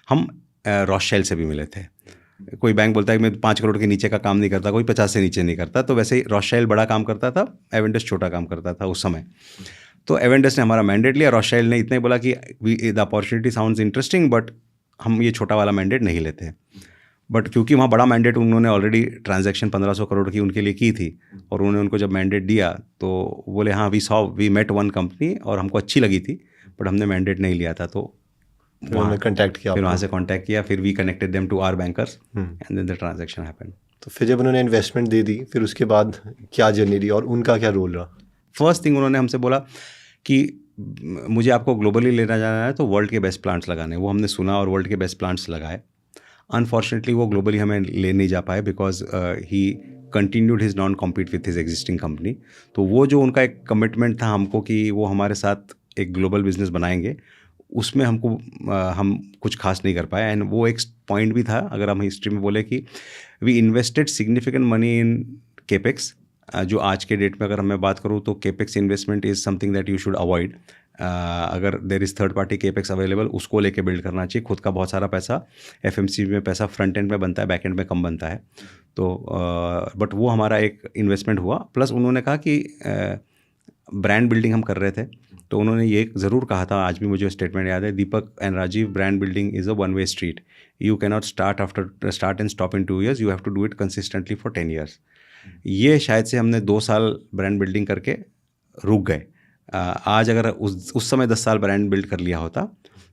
हम रॉथशाइल्ड से भी मिले थे. कोई बैंक बोलता है कि मैं 5 करोड़ के नीचे का काम नहीं करता, कोई 50 से नीचे नहीं करता. तो वैसे ही रॉथशाइल्ड बड़ा काम करता था, एवेंडस छोटा काम करता था उस समय. तो एवेंडस ने हमारा मैंडेट लिया, रॉथशाइल्ड ने इतना ही बोला कि the opportunity sounds interesting but हम ये छोटा वाला मैंडेट नहीं लेते. बट क्योंकि वहाँ बड़ा मैंडेट उन्होंने ऑलरेडी ट्रांजैक्शन 1500 करोड़ की उनके लिए की थी और उन्होंने उनको जब मैंडेट दिया तो बोले हाँ वी मेट वन कंपनी और हमको अच्छी लगी थी बट हमने मैंडेट नहीं लिया था. तो उन्होंने कांटेक्ट किया, फिर वहाँ से कांटेक्ट किया, फिर we connected them to our bankers and then the transaction happened. तो फिर जब उन्होंने इन्वेस्टमेंट दे दी, फिर उसके बाद क्या जर्नी रही और उनका क्या रोल रहा? फर्स्ट थिंग उन्होंने हमसे बोला कि मुझे आपको ग्लोबली लेना जाना है तो वर्ल्ड के बेस्ट प्लांट्स लगाने. वो हमने सुना और वर्ल्ड के बेस्ट प्लांट्स लगाए. अनफॉर्चुनेटली वो ग्लोबली हमें ले नहीं जा पाए because he continued his non compete with his existing company. तो वो जो उनका एक कमिटमेंट था हमको कि वो हमारे साथ एक ग्लोबल बिजनेस बनाएंगे, उसमें हम कुछ खास नहीं कर पाए. एंड वो एक पॉइंट भी था, अगर हम हिस्ट्री में बोले कि we invested significant money in capex. जो आज के डेट में अगर मैं बात करूँ तो capex investment is something that you should avoid. अगर there is third party capex available, उसको लेके बिल्ड करना चाहिए. खुद का बहुत सारा पैसा एफएमसीजी में पैसा फ्रंट एंड में बनता है, बैक एंड में कम बनता है. तो बट वो हमारा एक इन्वेस्टमेंट हुआ. प्लस उन्होंने कहा कि ब्रांड बिल्डिंग हम कर रहे थे तो उन्होंने ये ज़रूर कहा था, आज भी मुझे स्टेटमेंट याद है, Deepak and Rajiv, brand building is a one way street. You cannot start and stop in 2 years, you have to do it consistently for 10 years. ये शायद से हमने 2 साल ब्रांड बिल्डिंग करके रुक गए. आज अगर उस समय 10 साल ब्रांड बिल्ड कर लिया होता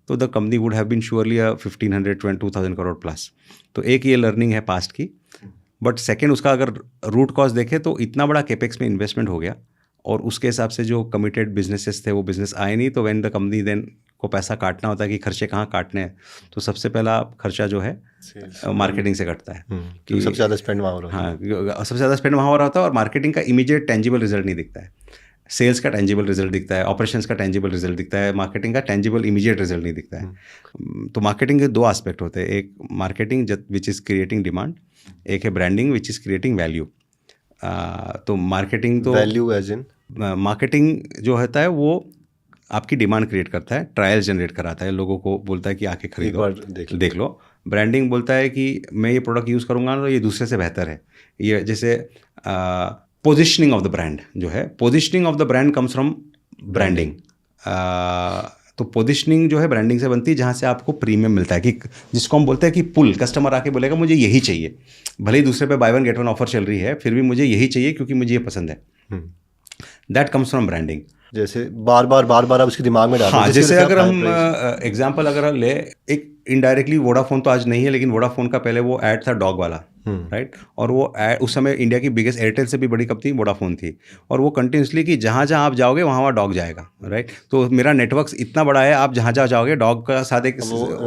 तो the company would have been surely 1500-2000 crore plus. तो एक ये लर्निंग है पास्ट की. बट सेकेंड, उसका अगर रूट कॉज देखें तो इतना बड़ा केपेक्स में इन्वेस्टमेंट हो गया और उसके हिसाब से जो कमिटेड बिजनेसेस थे वो बिजनेस आए नहीं. तो व्हेन द कंपनी देन को पैसा काटना होता है कि खर्चे कहाँ काटने हैं, तो सबसे पहला खर्चा जो है मार्केटिंग से कटता है. कि सबसे ज़्यादा स्पेंड वहाँ हो रहा है. हाँ, सबसे ज़्यादा स्पेंड वहाँ हो रहा था और मार्केटिंग का इमीडिएट टेंजिबल रिजल्ट नहीं दिखता है. सेल्स का टेंजिबल रिजल्ट दिखता है, ऑपरेशंस का टेंजिबल रिजल्ट दिखता है, मार्केटिंग का टेंजिबल इमीडिएट रिजल्ट नहीं दिखता है. तो मार्केटिंग के 2 एस्पेक्ट होते हैं. एक marketing which is creating demand, एक है branding which is creating value. तो मार्केटिंग तो वैल्यू एज इन मार्केटिंग जो होता है वो आपकी डिमांड क्रिएट करता है, ट्रायल जनरेट कराता है, लोगों को बोलता है कि आके खरीदो, देख लो. ब्रांडिंग बोलता है कि मैं ये प्रोडक्ट यूज़ करूँगा तो ये दूसरे से बेहतर है. ये जैसे पोजिशनिंग ऑफ द ब्रांड जो है, positioning of the brand comes from branding. तो पोजिशनिंग जो है ब्रांडिंग से बनती है, जहाँ से आपको प्रीमियम मिलता है, कि जिसको हम बोलते हैं कि पुल. कस्टमर आके बोलेगा मुझे यही चाहिए, भले ही दूसरे पे by one get one offer चल रही है, फिर भी मुझे यही चाहिए क्योंकि मुझे ये पसंद है. That comes from branding. जैसे बार बार आप उसके दिमाग में डालते हैं. हाँ, जैसे अगर हम एग्जांपल अगर ले, एक इनडायरेक्टली वोडाफोन तो आज नहीं है, लेकिन वोडाफोन का पहले वो ऐड था डॉग वाला, राइट. और वो ऐड उस समय इंडिया की बिगेस्ट, एयरटेल से भी बड़ी कंपनी वोडाफोन थी, और वो कंटिन्यूसली कि जहाँ जहाँ आप जाओगे वहाँ डॉग जाएगा, राइट. तो मेरा नेटवर्क इतना बड़ा है, आप जहाँ जहाँ जाओगे डॉग का साथ एक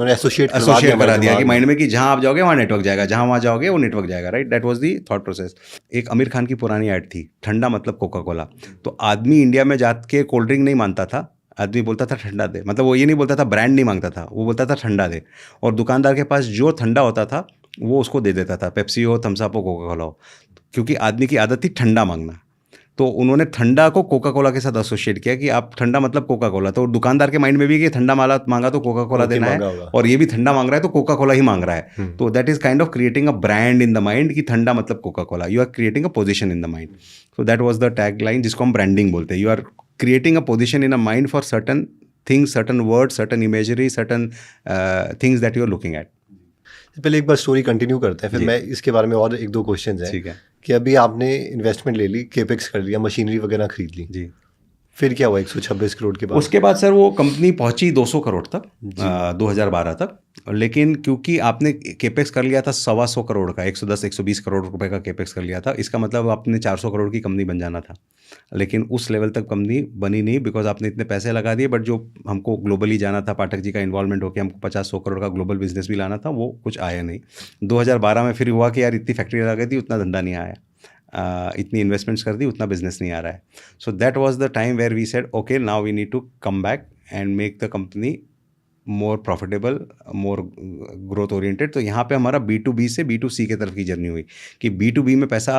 एसोसिएट करा दिया कि माइंड में कि जहाँ आप जाओगे वहाँ नेटवर्क जाएगा, जहाँ वहाँ जाओगे वो नेटवर्क जाएगा, right. That was the thought process. एक आमिर खान की पुरानी ऐड थी, ठंडा मतलब कोका कोला. तो आदमी इंडिया में जाके कोल्ड ड्रिंक नहीं मानता था, आदमी बोलता था ठंडा दे. मतलब वो ये नहीं बोलता था, ब्रांड नहीं मांगता था, वो बोलता था ठंडा दे. और दुकानदार के पास जो ठंडा होता था वो उसको दे देता था, पेप्सी हो, थम्स अप हो, कोका कोला हो, क्योंकि आदमी की आदत थी ठंडा मांगना. तो उन्होंने ठंडा को कोका कोला के साथ एसोसिएट किया कि आप ठंडा मतलब कोका कोला, तो दुकानदार के माइंड में भी कि ठंडा माला मांगा तो कोका कोला देना है, और ये भी ठंडा मांग रहा है तो कोका कोला ही मांग रहा है। तो that is kind of creating a brand in the mind कि ठंडा मतलब Coca Cola, you are creating a position in the mind. So that was the tag line जिसको हम ब्रांडिंग बोलते हैं। You are creating a position in a mind for certain things, certain words, certain imagery, certain things that you are looking at. पहले एक बार स्टोरी कंटिन्यू करते हैं, फिर मैं इसके बारे में और एक दो क्वेश्चन हैं। ठीक है। कि अभी आपने इन्वेस्टमेंट ले ली, केपेक्स कर लिया, मशीनरी वगैरह खरीद ली जी, फिर क्या हुआ 126 करोड़ के बाद? उसके बाद सर वो कंपनी पहुंची 200 करोड़ तक 2012 तक, लेकिन क्योंकि आपने केपेक्स कर लिया था 125 करोड़ का, 110-120 करोड़ रुपए का केपेक्स कर लिया था, इसका मतलब आपने 400 करोड़ की कंपनी बन जाना था, लेकिन उस लेवल तक कंपनी बनी नहीं बिकॉज आपने इतने पैसे लगा दिए। बट जो हमको ग्लोबली जाना था, पाठक जी का इन्वॉल्वमेंट होकर हमको 50-100 करोड़ का ग्लोबल बिजनेस भी लाना था, वो कुछ आया नहीं। 2012 में फिर हुआ कि यार इतनी फैक्ट्री लगा दी, उतना धंधा नहीं आया, इतनी इन्वेस्टमेंट्स कर दी, उतना बिजनेस नहीं आ रहा है। So that was the time where we said okay now we need to come back and make the company more profitable, more growth oriented. तो यहाँ पे हमारा B2B से B2C की तरफ की जर्नी हुई कि B2B में पैसा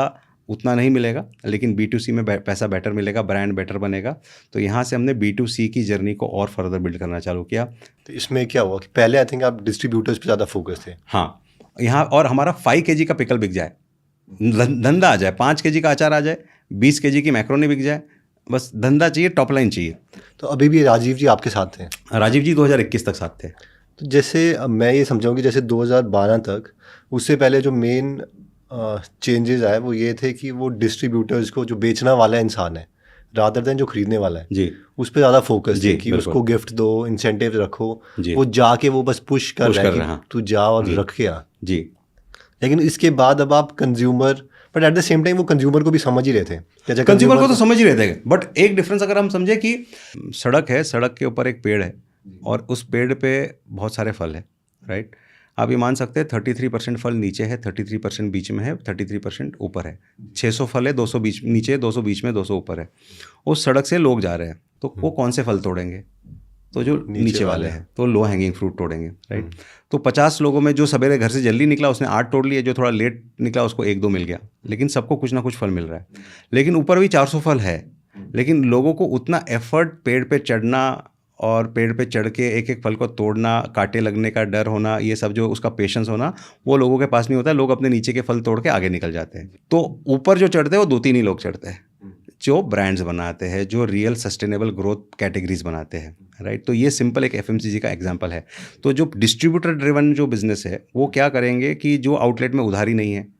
उतना नहीं मिलेगा, लेकिन B2C में पैसा बेटर मिलेगा, ब्रांड बेटर बनेगा। तो यहाँ से हमने B2C की जर्नी को और फर्दर बिल्ड करना चालू किया। तो इसमें क्या हुआ कि पहले आई थिंक आप डिस्ट्रीब्यूटर्स पे ज़्यादा फोकस थे। हाँ, यहाँ और हमारा 5 kg का पिकल बिक जाए, धंधा आ जाए, 5 kg का अचार आ जाए, 20 kg की मैक्रोनी बिक जाए, बस धंधा चाहिए, टॉप लाइन चाहिए। तो अभी भी राजीव जी आपके साथ थे? राजीव जी 2021 तक साथ थे। तो जैसे मैं ये समझाऊँ कि जैसे 2012 तक, उससे पहले जो मेन चेंजेस आए वो ये थे कि वो डिस्ट्रीब्यूटर्स को, जो बेचना वाला इंसान है रादर देन जो खरीदने वाला है जी, उस पर ज़्यादा फोकस जी, है कि उसको गिफ्ट दो, इंसेंटिव रखो, जी, वो जाके वो बस पुश कर रहा है कि तू जा और रख के आ जी। लेकिन इसके बाद अब आप consumer, but at the same time वो कंज्यूमर को भी समझ ही रहे थे। कंज्यूमर को तो समझ ही रहे थे, बट एक डिफरेंस अगर हम समझे कि सड़क है, सड़क के ऊपर एक पेड़ है और उस पेड़ पे बहुत सारे फल है, राइट। आप ये मान सकते हैं 33% फल नीचे है, 33% बीच में है, 33% ऊपर है। 600 फल है, 200 बीच नीचे, 200 बीच में, 200 ऊपर है। उस सड़क से लोग जा रहे हैं तो वो कौन से फल तोड़ेंगे? तो जो नीचे वाले हैं, तो लो हैंगिंग फ्रूट तोड़ेंगे, राइट। तो 50 लोगों में जो सवेरे घर से जल्दी निकला उसने 8 तोड़ लिए, जो थोड़ा लेट निकला उसको 1-2 मिल गया, लेकिन सबको कुछ ना कुछ फल मिल रहा है। लेकिन ऊपर भी 400 फल है, लेकिन लोगों को उतना एफर्ट, पेड़ पे चढ़ना और पेड़ पे चढ़ के एक एक फल को तोड़ना, कांटे लगने का डर होना, ये सब जो उसका पेशेंस होना, वो लोगों के पास नहीं होता है। लोग अपने नीचे के फल तोड़ के आगे निकल जाते हैं। तो ऊपर जो चढ़ते हैं वो 2-3 ही लोग चढ़ते हैं, जो ब्रांड्स बनाते हैं, जो रियल सस्टेनेबल ग्रोथ कैटेगरीज बनाते हैं, राइट। तो ये सिंपल एक FMCG का एग्जांपल है। तो जो डिस्ट्रीब्यूटर ड्रिवन जो बिजनेस है वो क्या करेंगे कि जो आउटलेट में उधारी नहीं है,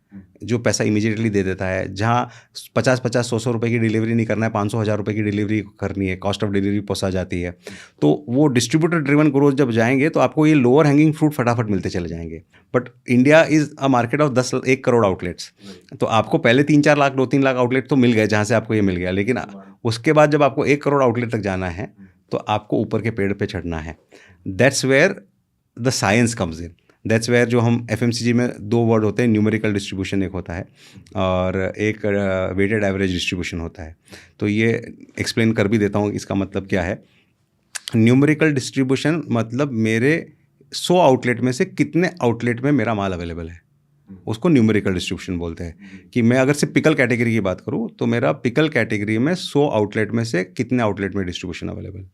जो पैसा इमीडिएटली दे देता है, जहाँ 50-50, 100-100 रुपये की डिलीवरी नहीं करना है, 500-1000 रुपये की डिलीवरी करनी है, कॉस्ट ऑफ डिलीवरी पोसा जाती है। तो वो डिस्ट्रीब्यूटर ड्रिवन ग्रोथ जब जाएंगे तो आपको ये लोअर हैंगिंग फ्रूट फटाफट मिलते चले जाएंगे। But India is a market of 1 crore outlets. तो आपको पहले 3-4 लाख, 2-3 लाख आउटलेट तो मिल गए जहाँ से आपको ये मिल गया, लेकिन उसके बाद जब आपको 1 करोड़ आउटलेट तक जाना है तो आपको ऊपर के पेड़ पे चढ़ना है। That's where the science comes in. That's where जो हम FMCG में 2 वर्ड होते हैं, न्यूमेरिकल डिस्ट्रीब्यूशन एक होता है और एक वेटेड एवरेज डिस्ट्रीब्यूशन होता है। तो ये एक्सप्लेन कर भी देता हूँ इसका मतलब क्या है। न्यूमेरिकल डिस्ट्रीब्यूशन मतलब मेरे 100 आउटलेट में से कितने आउटलेट में मेरा माल अवेलेबल है, उसको न्यूमेरिकल डिस्ट्रीब्यूशन बोलते हैं। कि मैं अगर सिर्फ पिकल कैटेगरी की बात करूँ तो मेरा पिकल कैटेगरी में 100 आउटलेट में से कितने आउटलेट में डिस्ट्रीब्यूशन अवेलेबल,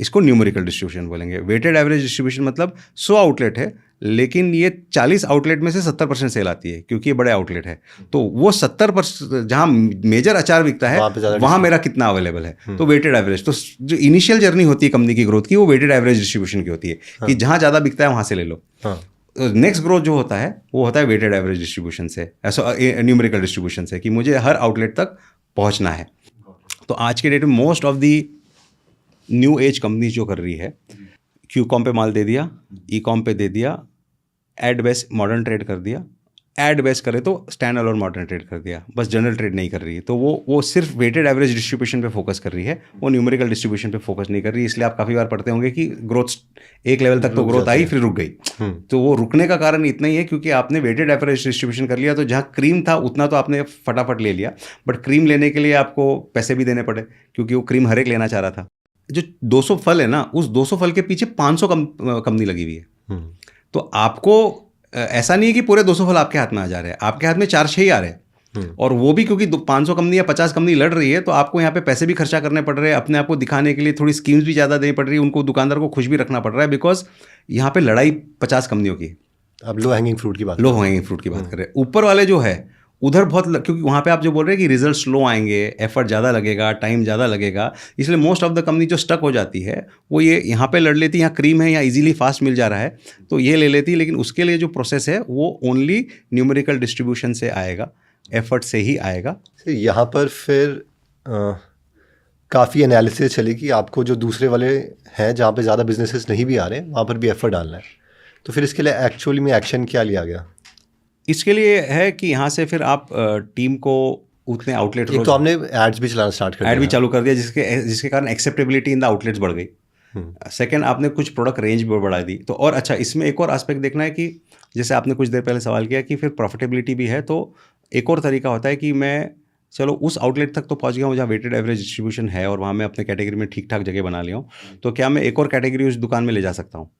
इसको न्यूमेरिकल डिस्ट्रीब्यूशन बोलेंगे। वेटेड एवरेज डिस्ट्रीब्यूशन मतलब 100 आउटलेट है, लेकिन ये 40 आउटलेट में से 70% सेल आती है क्योंकि ये बड़े आउटलेट है। तो वो 70% जहाँ मेजर अचार बिकता है वहाँ मेरा कितना अवेलेबल है, तो वेटेड एवरेज। तो जो इनिशियल जर्नी होती है कंपनी की ग्रोथ की वो वेटेड एवरेज डिस्ट्रीब्यूशन की होती है कि जहाँ ज़्यादा बिकता है वहाँ से ले लो। नेक्स्ट ग्रोथ जो होता है वो होता है वेटेड एवरेज डिस्ट्रीब्यूशन से, ऐसा न्यूमेरिकल डिस्ट्रीब्यूशन से, कि मुझे हर आउटलेट तक पहुँचना है। तो आज के डेट में most of the new age company जो कर रही है, Q-com पे माल दे दिया, E-com पे दे दिया, एड बेस मॉडर्न ट्रेड कर दिया, एड बेस करे तो स्टैंड अलोन मॉडर्न ट्रेड कर दिया, बस जनरल ट्रेड नहीं कर रही है। तो वो सिर्फ वेटेड एवरेज डिस्ट्रीब्यूशन पे फोकस कर रही है, वो न्यूमेरिकल डिस्ट्रीब्यूशन पे फोकस नहीं कर रही। इसलिए आप काफ़ी बार पढ़ते होंगे कि ग्रोथ एक लेवल तक तो ग्रोथ आई फिर रुक गई। तो वो रुकने का कारण इतना ही है क्योंकि आपने वेटेड एवरेज डिस्ट्रीब्यूशन कर लिया, तो जहाँ क्रीम था उतना तो आपने फटाफट ले लिया, बट क्रीम लेने के लिए आपको पैसे भी देने पड़े क्योंकि वो क्रीम हर एक लेना चाह रहा था। जो 200 फल है ना, उस 200 फल के पीछे 500 कंपनी लगी हुई है। तो आपको ऐसा नहीं है कि पूरे 200 फल आपके हाथ में आ जा रहे हैं, आपके हाथ में 4-6 ही आ रहे हैं, और वो भी क्योंकि 500 कंपनी या 50 कंपनी लड़ रही है, तो आपको यहाँ पे पैसे भी खर्चा करने पड़ रहे हैं, अपने आप को दिखाने के लिए थोड़ी स्कीम्स भी ज़्यादा देनी पड़ रही है, उनको दुकानदार को खुश भी रखना पड़ रहा है, बिकॉज यहाँ पे लड़ाई 50 कंपनियों की। अब लो हैंगिंग फ्रूट की बात कर रहे हैं। ऊपर वाले जो है उधर बहुत क्योंकि वहाँ पे आप जो बोल रहे हैं कि रिजल्ट स्लो आएंगे, एफर्ट ज़्यादा लगेगा, टाइम ज़्यादा लगेगा, इसलिए मोस्ट ऑफ द कंपनी जो स्टक हो जाती है वो ये यहाँ पे लड़ लेती है, यहाँ क्रीम है, यहाँ इजीली फास्ट मिल जा रहा है तो ये ले लेती है, लेकिन उसके लिए जो प्रोसेस है वो ओनली न्यूमेरिकल डिस्ट्रीब्यूशन से आएगा, एफर्ट से ही आएगा। यहाँ पर फिर काफ़ी एनालिसिस चली कि आपको जो दूसरे वाले हैं जहाँ पे ज़्यादा बिजनेसेस नहीं भी आ रहे वहाँ पर भी एफर्ट डालना है, तो फिर इसके लिए एक्चुअली में एक्शन क्या लिया गया? इसके लिए है कि यहाँ से फिर आप टीम को उतने आउटलेट, एक तो आपने एड्स भी चलाना स्टार्ट कर दिया, एड भी चालू कर दिया, जिसके कारण एक्सेप्टेबिलिटी इन द आउटलेट्स बढ़ गई। सेकंड, आपने कुछ प्रोडक्ट रेंज भी बढ़ा दी। तो और अच्छा, इसमें एक और एस्पेक्ट देखना है कि जैसे आपने कुछ देर पहले सवाल किया कि फिर प्रॉफिटेबिलिटी भी है, तो एक और तरीका होता है कि मैं चलो उस आउटलेट तक तो पहुंच गया हूँ जहाँ वेटेड एवरेज डिस्ट्रीब्यूशन है और वहाँ मैं अपने कैटेगरी में ठीक ठाक जगह बना लिया हूँ, तो क्या मैं एक और कैटेगरी उस दुकान में ले जा सकता हूँ?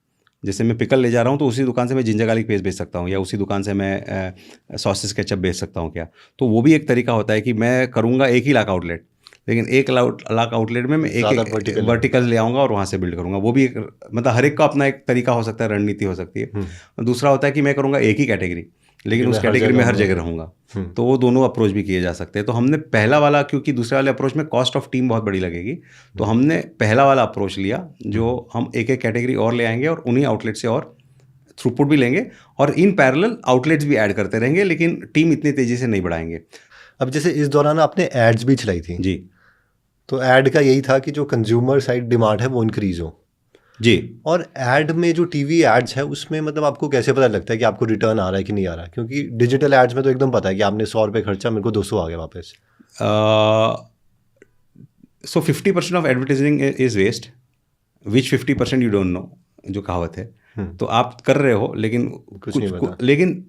जैसे मैं पिकल ले जा रहा हूँ तो उसी दुकान से मैं जिंजर गार्लिक पेस्ट बेच सकता हूँ, या उसी दुकान से मैं सॉसेस केचप बेच सकता हूँ क्या? तो वो भी एक तरीका होता है कि मैं करूँगा 1 ही लाख आउटलेट, लेकिन 1 लाख आउटलेट में मैं एक वर्टिकल ले आऊँगा और वहाँ से बिल्ड करूँगा। वो भी एक मतलब हर एक का अपना एक तरीका हो सकता है, रणनीति हो सकती है। दूसरा होता है कि मैं करूँगा 1 ही कैटेगरी, लेकिन उस कैटेगरी में हर जगह रहूँगा। तो वो दोनों अप्रोच भी किए जा सकते हैं। तो हमने पहला वाला, क्योंकि दूसरे वाले अप्रोच में कॉस्ट ऑफ टीम बहुत बड़ी लगेगी, तो हमने पहला वाला अप्रोच लिया जो हम एक कैटेगरी और ले आएंगे और उन्हीं आउटलेट से और थ्रूपुट भी लेंगे और इन पैरेलल आउटलेट्स भी ऐड करते रहेंगे, लेकिन टीम इतनी तेज़ी से नहीं बढ़ाएंगे। अब जैसे इस दौरान आपने एड्स भी चलाई थी जी, तो ऐड का यही था कि जो कंज्यूमर साइड डिमांड है वो इंक्रीज़ हो जी। और ऐड में जो टीवी एड्स है उसमें मतलब आपको कैसे पता लगता है कि आपको रिटर्न आ रहा है कि नहीं आ रहा है? क्योंकि डिजिटल एड्स में तो एकदम पता है कि आपने 100 रुपये खर्चा, मेरे को 200 आ गया वापस। So 50% of advertising is waste, which 50% you don't know, जो कहावत है। तो आप कर रहे हो लेकिन कुछ नहीं पता। लेकिन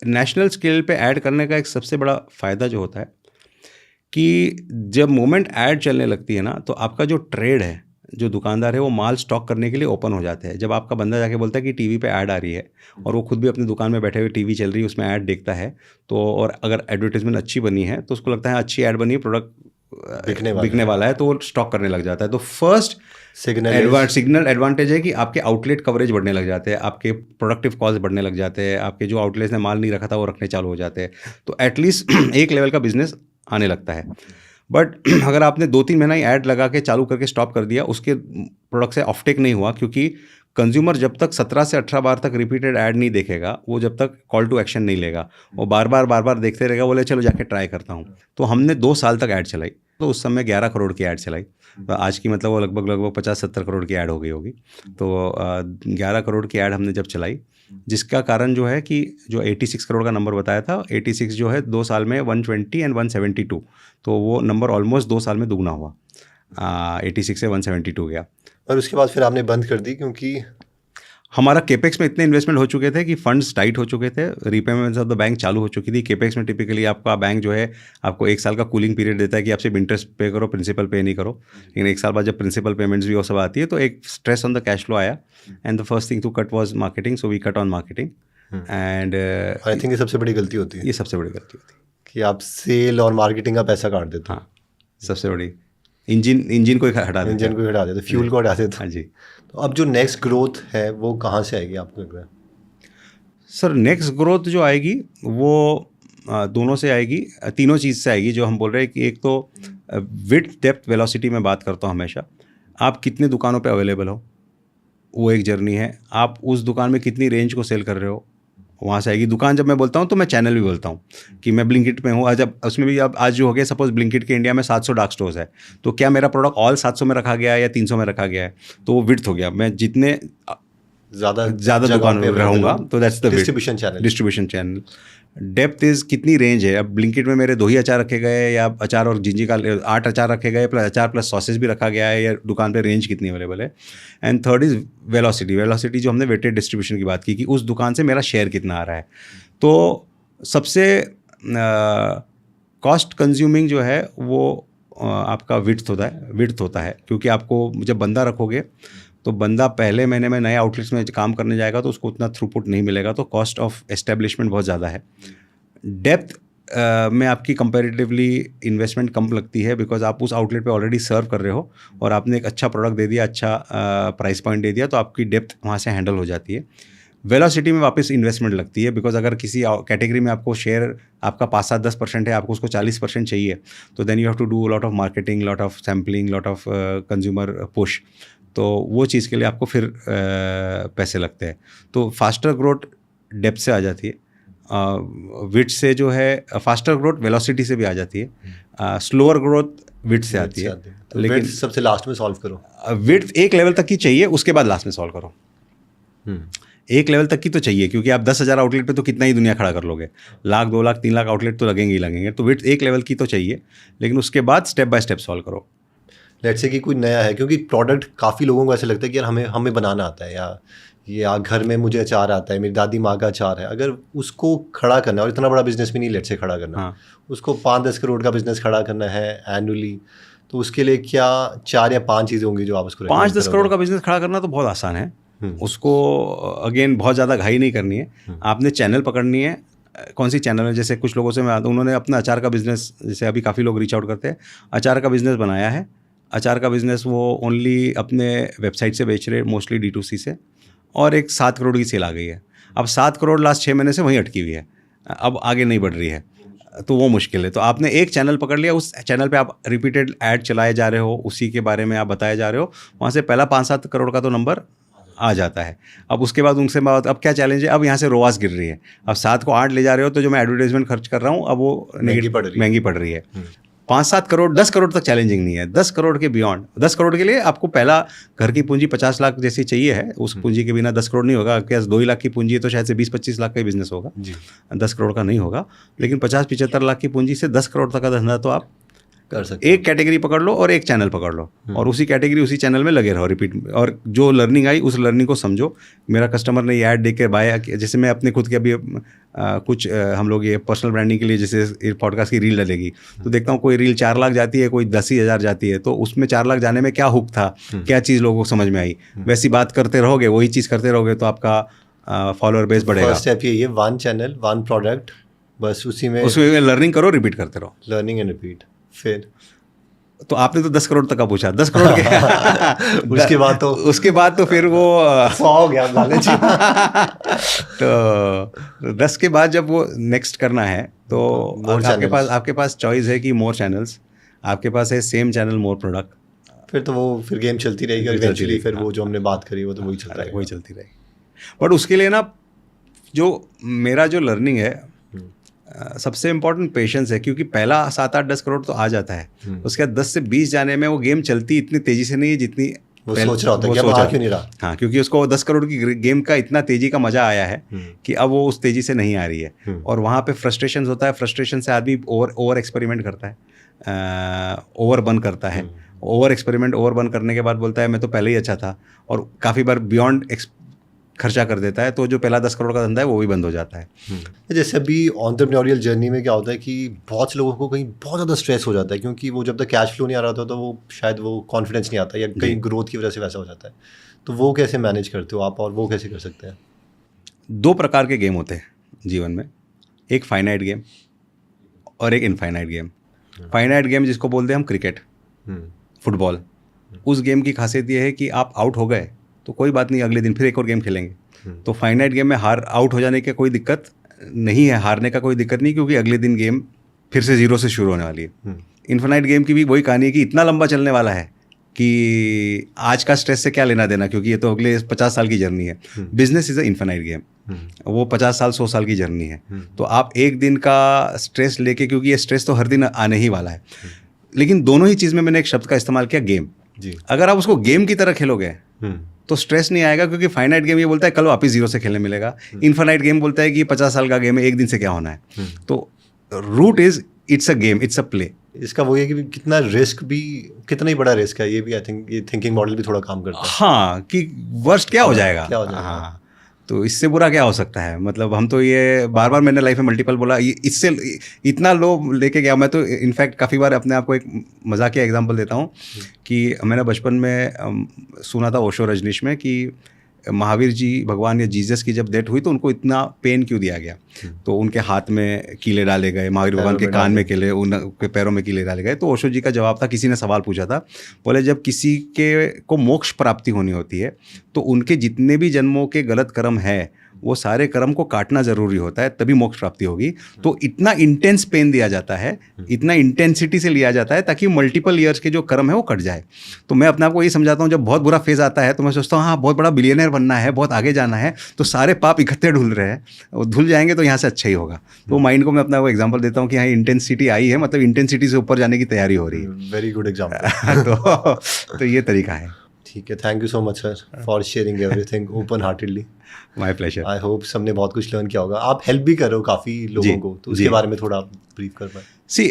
नेशनल स्केल पे ऐड करने का एक सबसे बड़ा फ़ायदा जो होता है कि जब मोमेंट ऐड चलने लगती है ना, तो आपका जो ट्रेड है, जो दुकानदार है, वो माल स्टॉक करने के लिए ओपन हो जाते हैं। जब आपका बंदा जाके बोलता है कि टीवी पे ऐड आ रही है और वो खुद भी अपनी दुकान में बैठे हुए टीवी चल रही है उसमें ऐड देखता है, तो और अगर एडवर्टाइजमेंट अच्छी बनी है तो उसको लगता है अच्छी ऐड बनी है, प्रोडक्ट बिकने वाला है, तो वो स्टॉक करने लग जाता है। तो फर्स्ट सिग्नल एडवांटेज है कि आपके आउटलेट कवरेज बढ़ने लग जाते हैं, आपके प्रोडक्टिव कॉस्ट बढ़ने लग जाते हैं, आपके जो आउटलेट्स ने माल नहीं रखा था वो रखने चालू हो जाते हैं, तो एटलीस्ट एक लेवल का बिजनेस आने लगता है। बट अगर आपने 2-3 महीना ही ऐड लगा के चालू करके स्टॉप कर दिया, उसके प्रोडक्ट से ऑफटेक नहीं हुआ, क्योंकि कंज्यूमर जब तक 17 से 18 बार तक रिपीटेड ऐड नहीं देखेगा, वो जब तक कॉल टू एक्शन नहीं लेगा, वो बार बार देखते रहेगा, बोले चलो जाके ट्राई करता हूँ। तो हमने 2 साल तक ऐड चलाई, तो उस समय 11 करोड़ की ऐड चलाई, तो आज की मतलब वो लगभग 50-70 करोड़ की ऐड हो गई होगी। तो 11 करोड़ की ऐड हमने जब चलाई, जिसका कारण जो है कि जो 86 करोड़ का नंबर बताया था, 86 जो है 2 साल में 120 एंड 172, तो वो नंबर ऑलमोस्ट 2 साल में दुगना हुआ, 86 से 172 गया। और उसके बाद फिर आपने बंद कर दी क्योंकि हमारा केपेक्स में इतने इन्वेस्टमेंट हो चुके थे कि फंड्स टाइट हो चुके थे, रीपेमेंट्स ऑफ द बैंक चालू हो चुकी थी। केपेक्स में टिपिकली आपका बैंक जो है आपको 1 साल का कूलिंग पीरियड देता है कि आप सिर्फ इंटरेस्ट पे करो, प्रिंसिपल पे नहीं करो, लेकिन 1 साल बाद जब प्रिंसिपल पेमेंट्स भी वो सब आती है तो एक stress on the cash flow आया, and the first thing to cut was marketing, so we cut on marketing. And I think ये सबसे बड़ी गलती होती है, ये सबसे बड़ी गलती होती है कि आप सेल और मार्केटिंग का पैसा काट देते हो। हाँ, सबसे बड़ी इंजन को हटा देते, फ्यूल को हटा देते। हाँ जी। तो अब जो नेक्स्ट ग्रोथ है वो कहाँ से आएगी आपको लग रहा है? सर नेक्स्ट ग्रोथ जो आएगी वो दोनों से आएगी, तीनों चीज़ से आएगी। जो हम बोल रहे हैं कि एक तो विड्थ डेप्थ वेलोसिटी में बात करता हूँ हमेशा, आप कितने दुकानों पे अवेलेबल हो वो एक जर्नी है, आप उस दुकान में कितनी रेंज को सेल कर रहे हो वहाँ से आएगी। दुकान जब मैं बोलता हूँ तो मैं चैनल भी बोलता हूँ कि मैं ब्लिंकिट में हूँ, आज अब उसमें भी अब आज जो हो गया, सपोज ब्लिंकिट के इंडिया में 700 डार्क स्टोर्स है, तो क्या मेरा प्रोडक्ट ऑल 700 में रखा गया है या 300 में रखा गया है, तो वो विड्थ हो गया। मैं जितने ज़्यादा दुकान में रहूँगा तो that's the distribution channel. Depth is कितनी रेंज है। अब ब्लिंकिट में मेरे 2 ही अचार रखे गए या अचार और जिंजी का 8 अचार रखे गए, प्लस अचार प्लस सॉसेज भी रखा गया है, या दुकान पे रेंज कितनी अवेलेबल है। एंड थर्ड इज़ वेलोसिटी जो हमने वेटेड डिस्ट्रीब्यूशन की बात की कि उस दुकान से मेरा शेयर कितना आ रहा है। तो सबसे कॉस्ट कंज्यूमिंग जो है वो आपका विड्थ होता है, क्योंकि आपको जब बंदा रखोगे तो बंदा पहले महीने में नए आउटलेट्स में काम करने जाएगा तो उसको उतना थ्रूपुट नहीं मिलेगा, तो कॉस्ट ऑफ एस्टेब्लिशमेंट बहुत ज़्यादा है। डेप्थ में आपकी कंपैरेटिवली इन्वेस्टमेंट कम लगती है, बिकॉज आप उस आउटलेट पे ऑलरेडी सर्व कर रहे हो और आपने एक अच्छा प्रोडक्ट दे दिया, अच्छा प्राइस पॉइंट दे दिया, तो आपकी डेप्थ वहाँ से हैंडल हो जाती है। वेलोसिटी में वापस इन्वेस्टमेंट लगती है, बिकॉज अगर किसी कैटेगरी में आपको शेयर आपका 5-7-10% है, आपको उसको 40% चाहिए, तो then you have to do lot of marketing, lot of sampling, lot of consumer push, तो वो चीज़ के लिए आपको फिर पैसे लगते हैं। तो फास्टर ग्रोथ डेप्थ से आ जाती है, विड्थ से जो है फास्टर ग्रोथ वेलोसिटी से भी आ जाती है, स्लोअर ग्रोथ विड्थ से आती है। तो लेकिन सबसे लास्ट में सॉल्व करो, विड्थ एक लेवल तक की चाहिए, उसके बाद लास्ट में सॉल्व करो। एक लेवल तक की तो चाहिए, क्योंकि आप 10,000 आउटलेट पे तो कितना ही दुनिया खड़ा कर लोगे, 1,00,000, 2,00,000, 3,00,000 आउटलेट तो लगेंगे ही लगेंगे। तो विड्थ एक लेवल की तो चाहिए, लेकिन उसके बाद स्टेप बाय स्टेप सॉल्व करो। लेट्स से कि कोई नया है, क्योंकि प्रोडक्ट काफ़ी लोगों को ऐसे लगता है कि यार हमें बनाना आता है, या घर में मुझे अचार आता है, मेरी दादी माँ का अचार है। अगर उसको खड़ा करना, और इतना बड़ा बिजनेस भी नहीं लेट्स से खड़ा करना, हाँ। उसको 5-10 करोड़ का बिजनेस खड़ा करना है एनुअली, तो उसके लिए क्या 4 या 5 चीज़ें होंगी जो आप उसको 5-10 करोड़ का बिजनेस खड़ा करना तो बहुत आसान है। उसको अगेन बहुत ज़्यादा घाई नहीं करनी है। आपने चैनल पकड़नी है, कौन सी चैनल है। जैसे कुछ लोगों से मैं उन्होंने अपना अचार का बिजनेस, जैसे अभी काफ़ी लोग रीच आउट करते हैं, अचार का बिजनेस बनाया है। अचार का बिजनेस वो ओनली अपने वेबसाइट से बेच रहे, मोस्टली D2C से, और एक 7 करोड़ की सेल आ गई है। अब 7 करोड़ लास्ट 6 महीने से वहीं अटकी हुई है, अब आगे नहीं बढ़ रही है, तो वो मुश्किल है। तो आपने एक चैनल पकड़ लिया, उस चैनल पे आप रिपीटेड ऐड चलाए जा रहे हो, उसी के बारे में आप बताए जा रहे हो, वहाँ से पहला 5-7 करोड़ का तो नंबर आ जाता है। अब उसके बाद उनसे बात, अब क्या चैलेंज है, अब यहाँ से रोआस गिर रही है। अब 7 को 8 ले जा रहे हो, तो जो मैं एडवर्टाइजमेंट खर्च कर रहा हूँ अब वो महंगी पड़ रही है। 5-7 करोड़, 10 करोड़ तक चैलेंजिंग नहीं है। 10 करोड़ के बियॉन्ड, 10 करोड़ के लिए आपको पहला घर की पूंजी 50 लाख जैसी चाहिए है। उस पूंजी के बिना 10 करोड़ नहीं होगा। आपके पास 2 लाख की पूंजी है तो शायद से 20-25 लाख का ही बिजनेस होगा, 10 करोड़ का नहीं होगा। लेकिन 50-75 लाख की पूंजी से 10 करोड़ तक का धंधा तो आप कर सकते। एक कैटेगरी पकड़ लो और एक चैनल पकड़ लो, और उसी कैटेगरी उसी चैनल में लगे रहो रिपीट। और जो लर्निंग आई उस लर्निंग को समझो। मेरा कस्टमर ने ये ऐड देख के बाय, जैसे मैं अपने खुद के अभी कुछ हम लोग ये पर्सनल ब्रांडिंग के लिए जैसे पॉडकास्ट की रील डलेगी, तो देखता हूँ कोई रील 4 लाख जाती है, कोई 10,000 जाती है, तो उसमें 4 लाख जाने में क्या हुक था, क्या चीज़ लोगों को समझ में आई, वैसी बात करते रहोगे, वही चीज़ करते रहोगे, तो आपका फॉलोअर बेस बढ़ेगा। फर्स्ट स्टेप ये 1 चैनल 1 प्रोडक्ट, बस उसमें लर्निंग करो, रिपीट करते रहो, लर्निंग एंड रिपीट। फिर तो आपने तो 10 करोड़ तक का पूछा, 10 करोड़ के उसके बाद तो फिर वो 100 हो गया लालच। तो 10 के बाद जब वो नेक्स्ट करना है, तो आपके पास चॉइस है कि मोर चैनल्स, आपके पास है सेम चैनल मोर प्रोडक्ट, फिर तो वो फिर गेम चलती रहेगी, और इवेंचुअली फिर वो जो हमने बात करी वो तो वही चलती रहेगी। बट उसके लिए ना, जो मेरा जो लर्निंग है, सबसे इम्पोर्टेंट पेशेंस है, क्योंकि पहला 7-8-10 करोड़ तो आ जाता है, उसके बाद 10 से 20 जाने में वो गेम चलती इतनी तेजी से नहीं है जितनी वो सोच रहा होता है कि अब आ क्यों नहीं रहा। हाँ, क्योंकि उसको 10 करोड़ की गेम का इतना तेजी का मजा आया है कि अब वो उस तेजी से नहीं आ रही है, और वहाँ पे फ्रस्ट्रेशन होता है। फ्रस्ट्रेशन से आदमी ओवर एक्सपेरिमेंट करता है, ओवर बर्न करता है, ओवर एक्सपेरिमेंट ओवर बर्न करने के बाद बोलता है मैं तो पहले ही अच्छा था, और काफ़ी बार बियॉन्ड खर्चा कर देता है, तो जो पहला 10 करोड़ का धंधा है वो भी बंद हो जाता है। जैसे अभी एंटरप्रेन्योरियल जर्नी में क्या होता है कि बहुत से लोगों को कहीं बहुत ज़्यादा स्ट्रेस हो जाता है, क्योंकि वो जब तक कैश फ्लो नहीं आ रहा होता तो वो शायद वो कॉन्फिडेंस नहीं आता, या कहीं ग्रोथ की वजह से वैसा हो जाता है। तो वो कैसे मैनेज करते हो आप, और वो कैसे कर सकते हैं? 2 प्रकार के गेम होते हैं जीवन में, एक फाइनाइट गेम और एक इनफाइनाइट गेम। फाइनाइट गेम जिसको बोलते हैं हम क्रिकेट, फुटबॉल, उस गेम की खासियत ये है कि आप आउट हो गए तो कोई बात नहीं, अगले दिन फिर एक और गेम खेलेंगे। तो फाइनाइट गेम में आउट हो जाने की कोई दिक्कत नहीं है, हारने का कोई दिक्कत नहीं, क्योंकि अगले दिन गेम फिर से 0 से शुरू होने वाली है। इनफाइनाइट गेम की भी वही कहानी है कि इतना लंबा चलने वाला है कि आज का स्ट्रेस से क्या लेना देना, क्योंकि ये तो अगले 50 साल की जर्नी है। Business is a infinite game, वो 50 साल 100 साल की जर्नी है। तो आप एक दिन का स्ट्रेस लेके, क्योंकि ये स्ट्रेस तो हर दिन आने ही वाला है, लेकिन दोनों ही चीज़ में मैंने एक शब्द का इस्तेमाल किया, गेम। अगर आप उसको गेम की तरह खेलोगे तो स्ट्रेस नहीं आएगा, क्योंकि फाइनाइट गेम ये बोलता है कल वापस 0 से खेलने मिलेगा। इनफाइनाइट गेम बोलता है कि 50 साल का गेम है, एक दिन से क्या होना है। तो root is it's a game, it's a play. इसका वो है कि कितना रिस्क भी, कितना ही बड़ा रिस्क है, ये भी आई थिंक ये थिंकिंग मॉडल भी थोड़ा काम करता है। हाँ, कि वर्स्ट क्या हो जाएगा, हाँ, तो इससे बुरा क्या हो सकता है। मतलब हम तो ये बार बार मैंने लाइफ में मल्टीपल बोला, इससे इतना लो लेके गया मैं तो। इनफैक्ट काफ़ी बार अपने आप को एक मजाकिया एग्जांपल देता हूँ कि मैंने बचपन में सुना था ओशो रजनीश में कि महावीर जी भगवान या जीसस की जब डेथ हुई तो उनको इतना पेन क्यों दिया गया, तो उनके हाथ में कीले डाले गए, महावीर भगवान के कान में कीले, उनके पैरों में कीले डाले गए। तो ओशो जी का जवाब था, किसी ने सवाल पूछा था, बोले जब किसी के को मोक्ष प्राप्ति होनी होती है तो उनके जितने भी जन्मों के गलत कर्म है वो सारे कर्म को काटना ज़रूरी होता है, तभी मोक्ष प्राप्ति होगी। तो इतना इंटेंस पेन दिया जाता है, इतना इंटेंसिटी से लिया जाता है ताकि मल्टीपल ईयर्स के जो कर्म है वो कट जाए। तो मैं अपने आप को यही समझाता हूँ, जब बहुत बुरा फेज़ आता है तो मैं सोचता हूँ हाँ बहुत बड़ा बिलियनर बनना है, बहुत आगे जाना है, तो सारे पाप इकट्ठे धुल रहे हैं, वो धुल जाएंगे तो यहाँ से अच्छा ही होगा। तो माइंड को मैं अपना वो एग्जाम्पल देता हूँ कि हाँ इंटेंसिटी आई है, मतलब इंटेंसिटी से ऊपर जाने की तैयारी हो रही है। Very good example. तो ये तरीका है। ठीक है, thank you so much sir for sharing everything open heartedly. My pleasure. I hope सबने बहुत कुछ लर्न किया होगा। आप हेल्प भी कर रहे हो काफ़ी लोगों को, तो उसके बारे में थोड़ा आप ब्रीफ कर पाए। See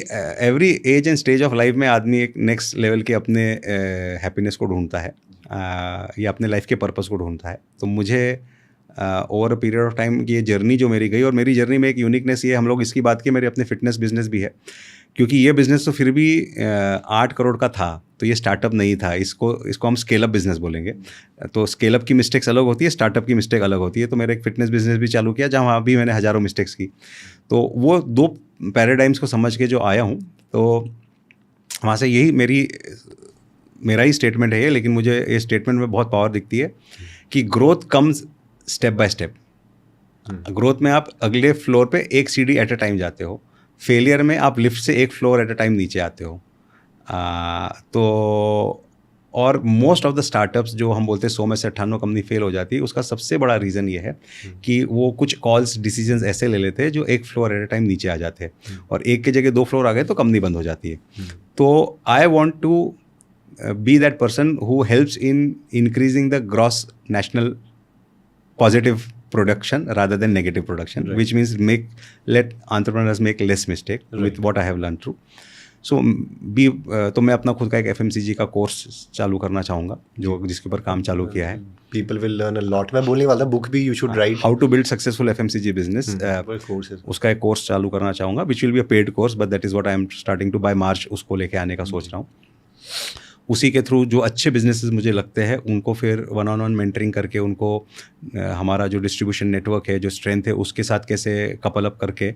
every age and stage of life में आदमी एक नेक्स्ट लेवल के अपने हैप्पीनेस को ढूंढता है, या अपने लाइफ के पर्पस को ढूंढता है। तो मुझे over a period of time की ये जर्नी जो मेरी गई, और मेरी जर्नी में एक यूनिकनेस ये, हम लोग इसकी बात की, मेरे अपने फिटनेस बिजनेस भी है, क्योंकि ये बिज़नेस तो फिर भी 8 करोड़ का था, तो ये स्टार्टअप नहीं था, इसको हम स्केल अप बिज़नेस बोलेंगे। तो स्केल अप की मिस्टेक्स अलग होती है, स्टार्टअप की मिस्टेक अलग होती है। तो मेरा एक फिटनेस बिज़नेस भी चालू किया जहाँ भी मैंने हज़ारों मिस्टेक्स की। तो वो 2 पैराडाइम्स को समझ के जो आया हूँ, तो वहाँ से यही मेरा ही स्टेटमेंट है ये, लेकिन मुझे ये स्टेटमेंट में बहुत पावर दिखती है कि growth comes step by step. Growth में आप अगले फ्लोर पे एक सीढ़ी एट अ टाइम जाते हो, फेलियर में आप लिफ्ट से एक फ्लोर एट अ टाइम नीचे आते हो। तो और मोस्ट ऑफ द स्टार्टअप्स जो हम बोलते हैं 100 में से 98 कंपनी फेल हो जाती है, उसका सबसे बड़ा रीज़न ये है कि वो कुछ कॉल्स डिसीजंस ऐसे ले लेते हैं जो एक फ्लोर एट अ टाइम नीचे आ जाते हैं, और एक की जगह 2 फ्लोर आ गए तो कंपनी बंद हो जाती है। तो I want to be that person who helps in increasing the gross national positive production rather than negative production, right. Which means let entrepreneurs make less mistake, right. With what I have learned through. So तो मैं अपना खुद का एक FMCG का कोर्स चालू करना चाहूँगा, जो जिसके ऊपर काम चालू किया है। People will learn a lot. मैं बोलने वाला बुक भी you should write. How to build successful FMCG business. उसका एक कोर्स चालू करना चाहूँगा, which will be a paid course, but that is what I am starting to by March उसको लेके आने का सोच रहा हूँ। उसी के थ्रू जो अच्छे बिजनेसेस मुझे लगते हैं उनको फिर 1-on-1 मेंटरिंग करके, उनको हमारा जो डिस्ट्रीब्यूशन नेटवर्क है, जो स्ट्रेंथ है, उसके साथ कैसे कपल अप करके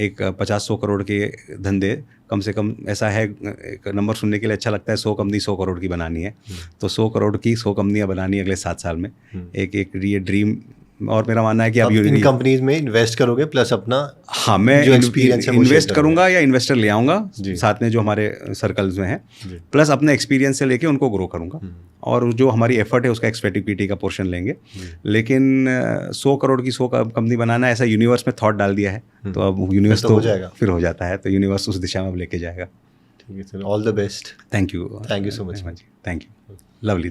एक 50-100 करोड़ के धंधे, कम से कम ऐसा है, एक नंबर सुनने के लिए अच्छा लगता है, 100 कंपनी 100 करोड़ की बनानी है, तो 100 करोड़ की 100 कंपनियाँ बनानी है अगले 7 साल में। एक ये ड्रीम, और मेरा मानना है कि आप इन कंपनीज में इन्वेस्ट करोगे प्लस अपना, हाँ मैं इन्वेस्ट करूंगा या इन्वेस्टर ले आऊँगा साथ में जो हमारे सर्कल्स में है, प्लस अपने एक्सपीरियंस से लेके उनको ग्रो करूंगा, और जो हमारी एफर्ट है उसका एक्सपेक्टिविटी का पोर्शन लेंगे। लेकिन 100 करोड़ की 100 कंपनी बनाना, ऐसा यूनिवर्स में थॉट डाल दिया है, तो अब यूनिवर्स तो फिर हो जाता है, तो यूनिवर्स उस दिशा में अब लेके जाएगा। ठीक है sir, all the best. Thank you so much. Thank you, lovely.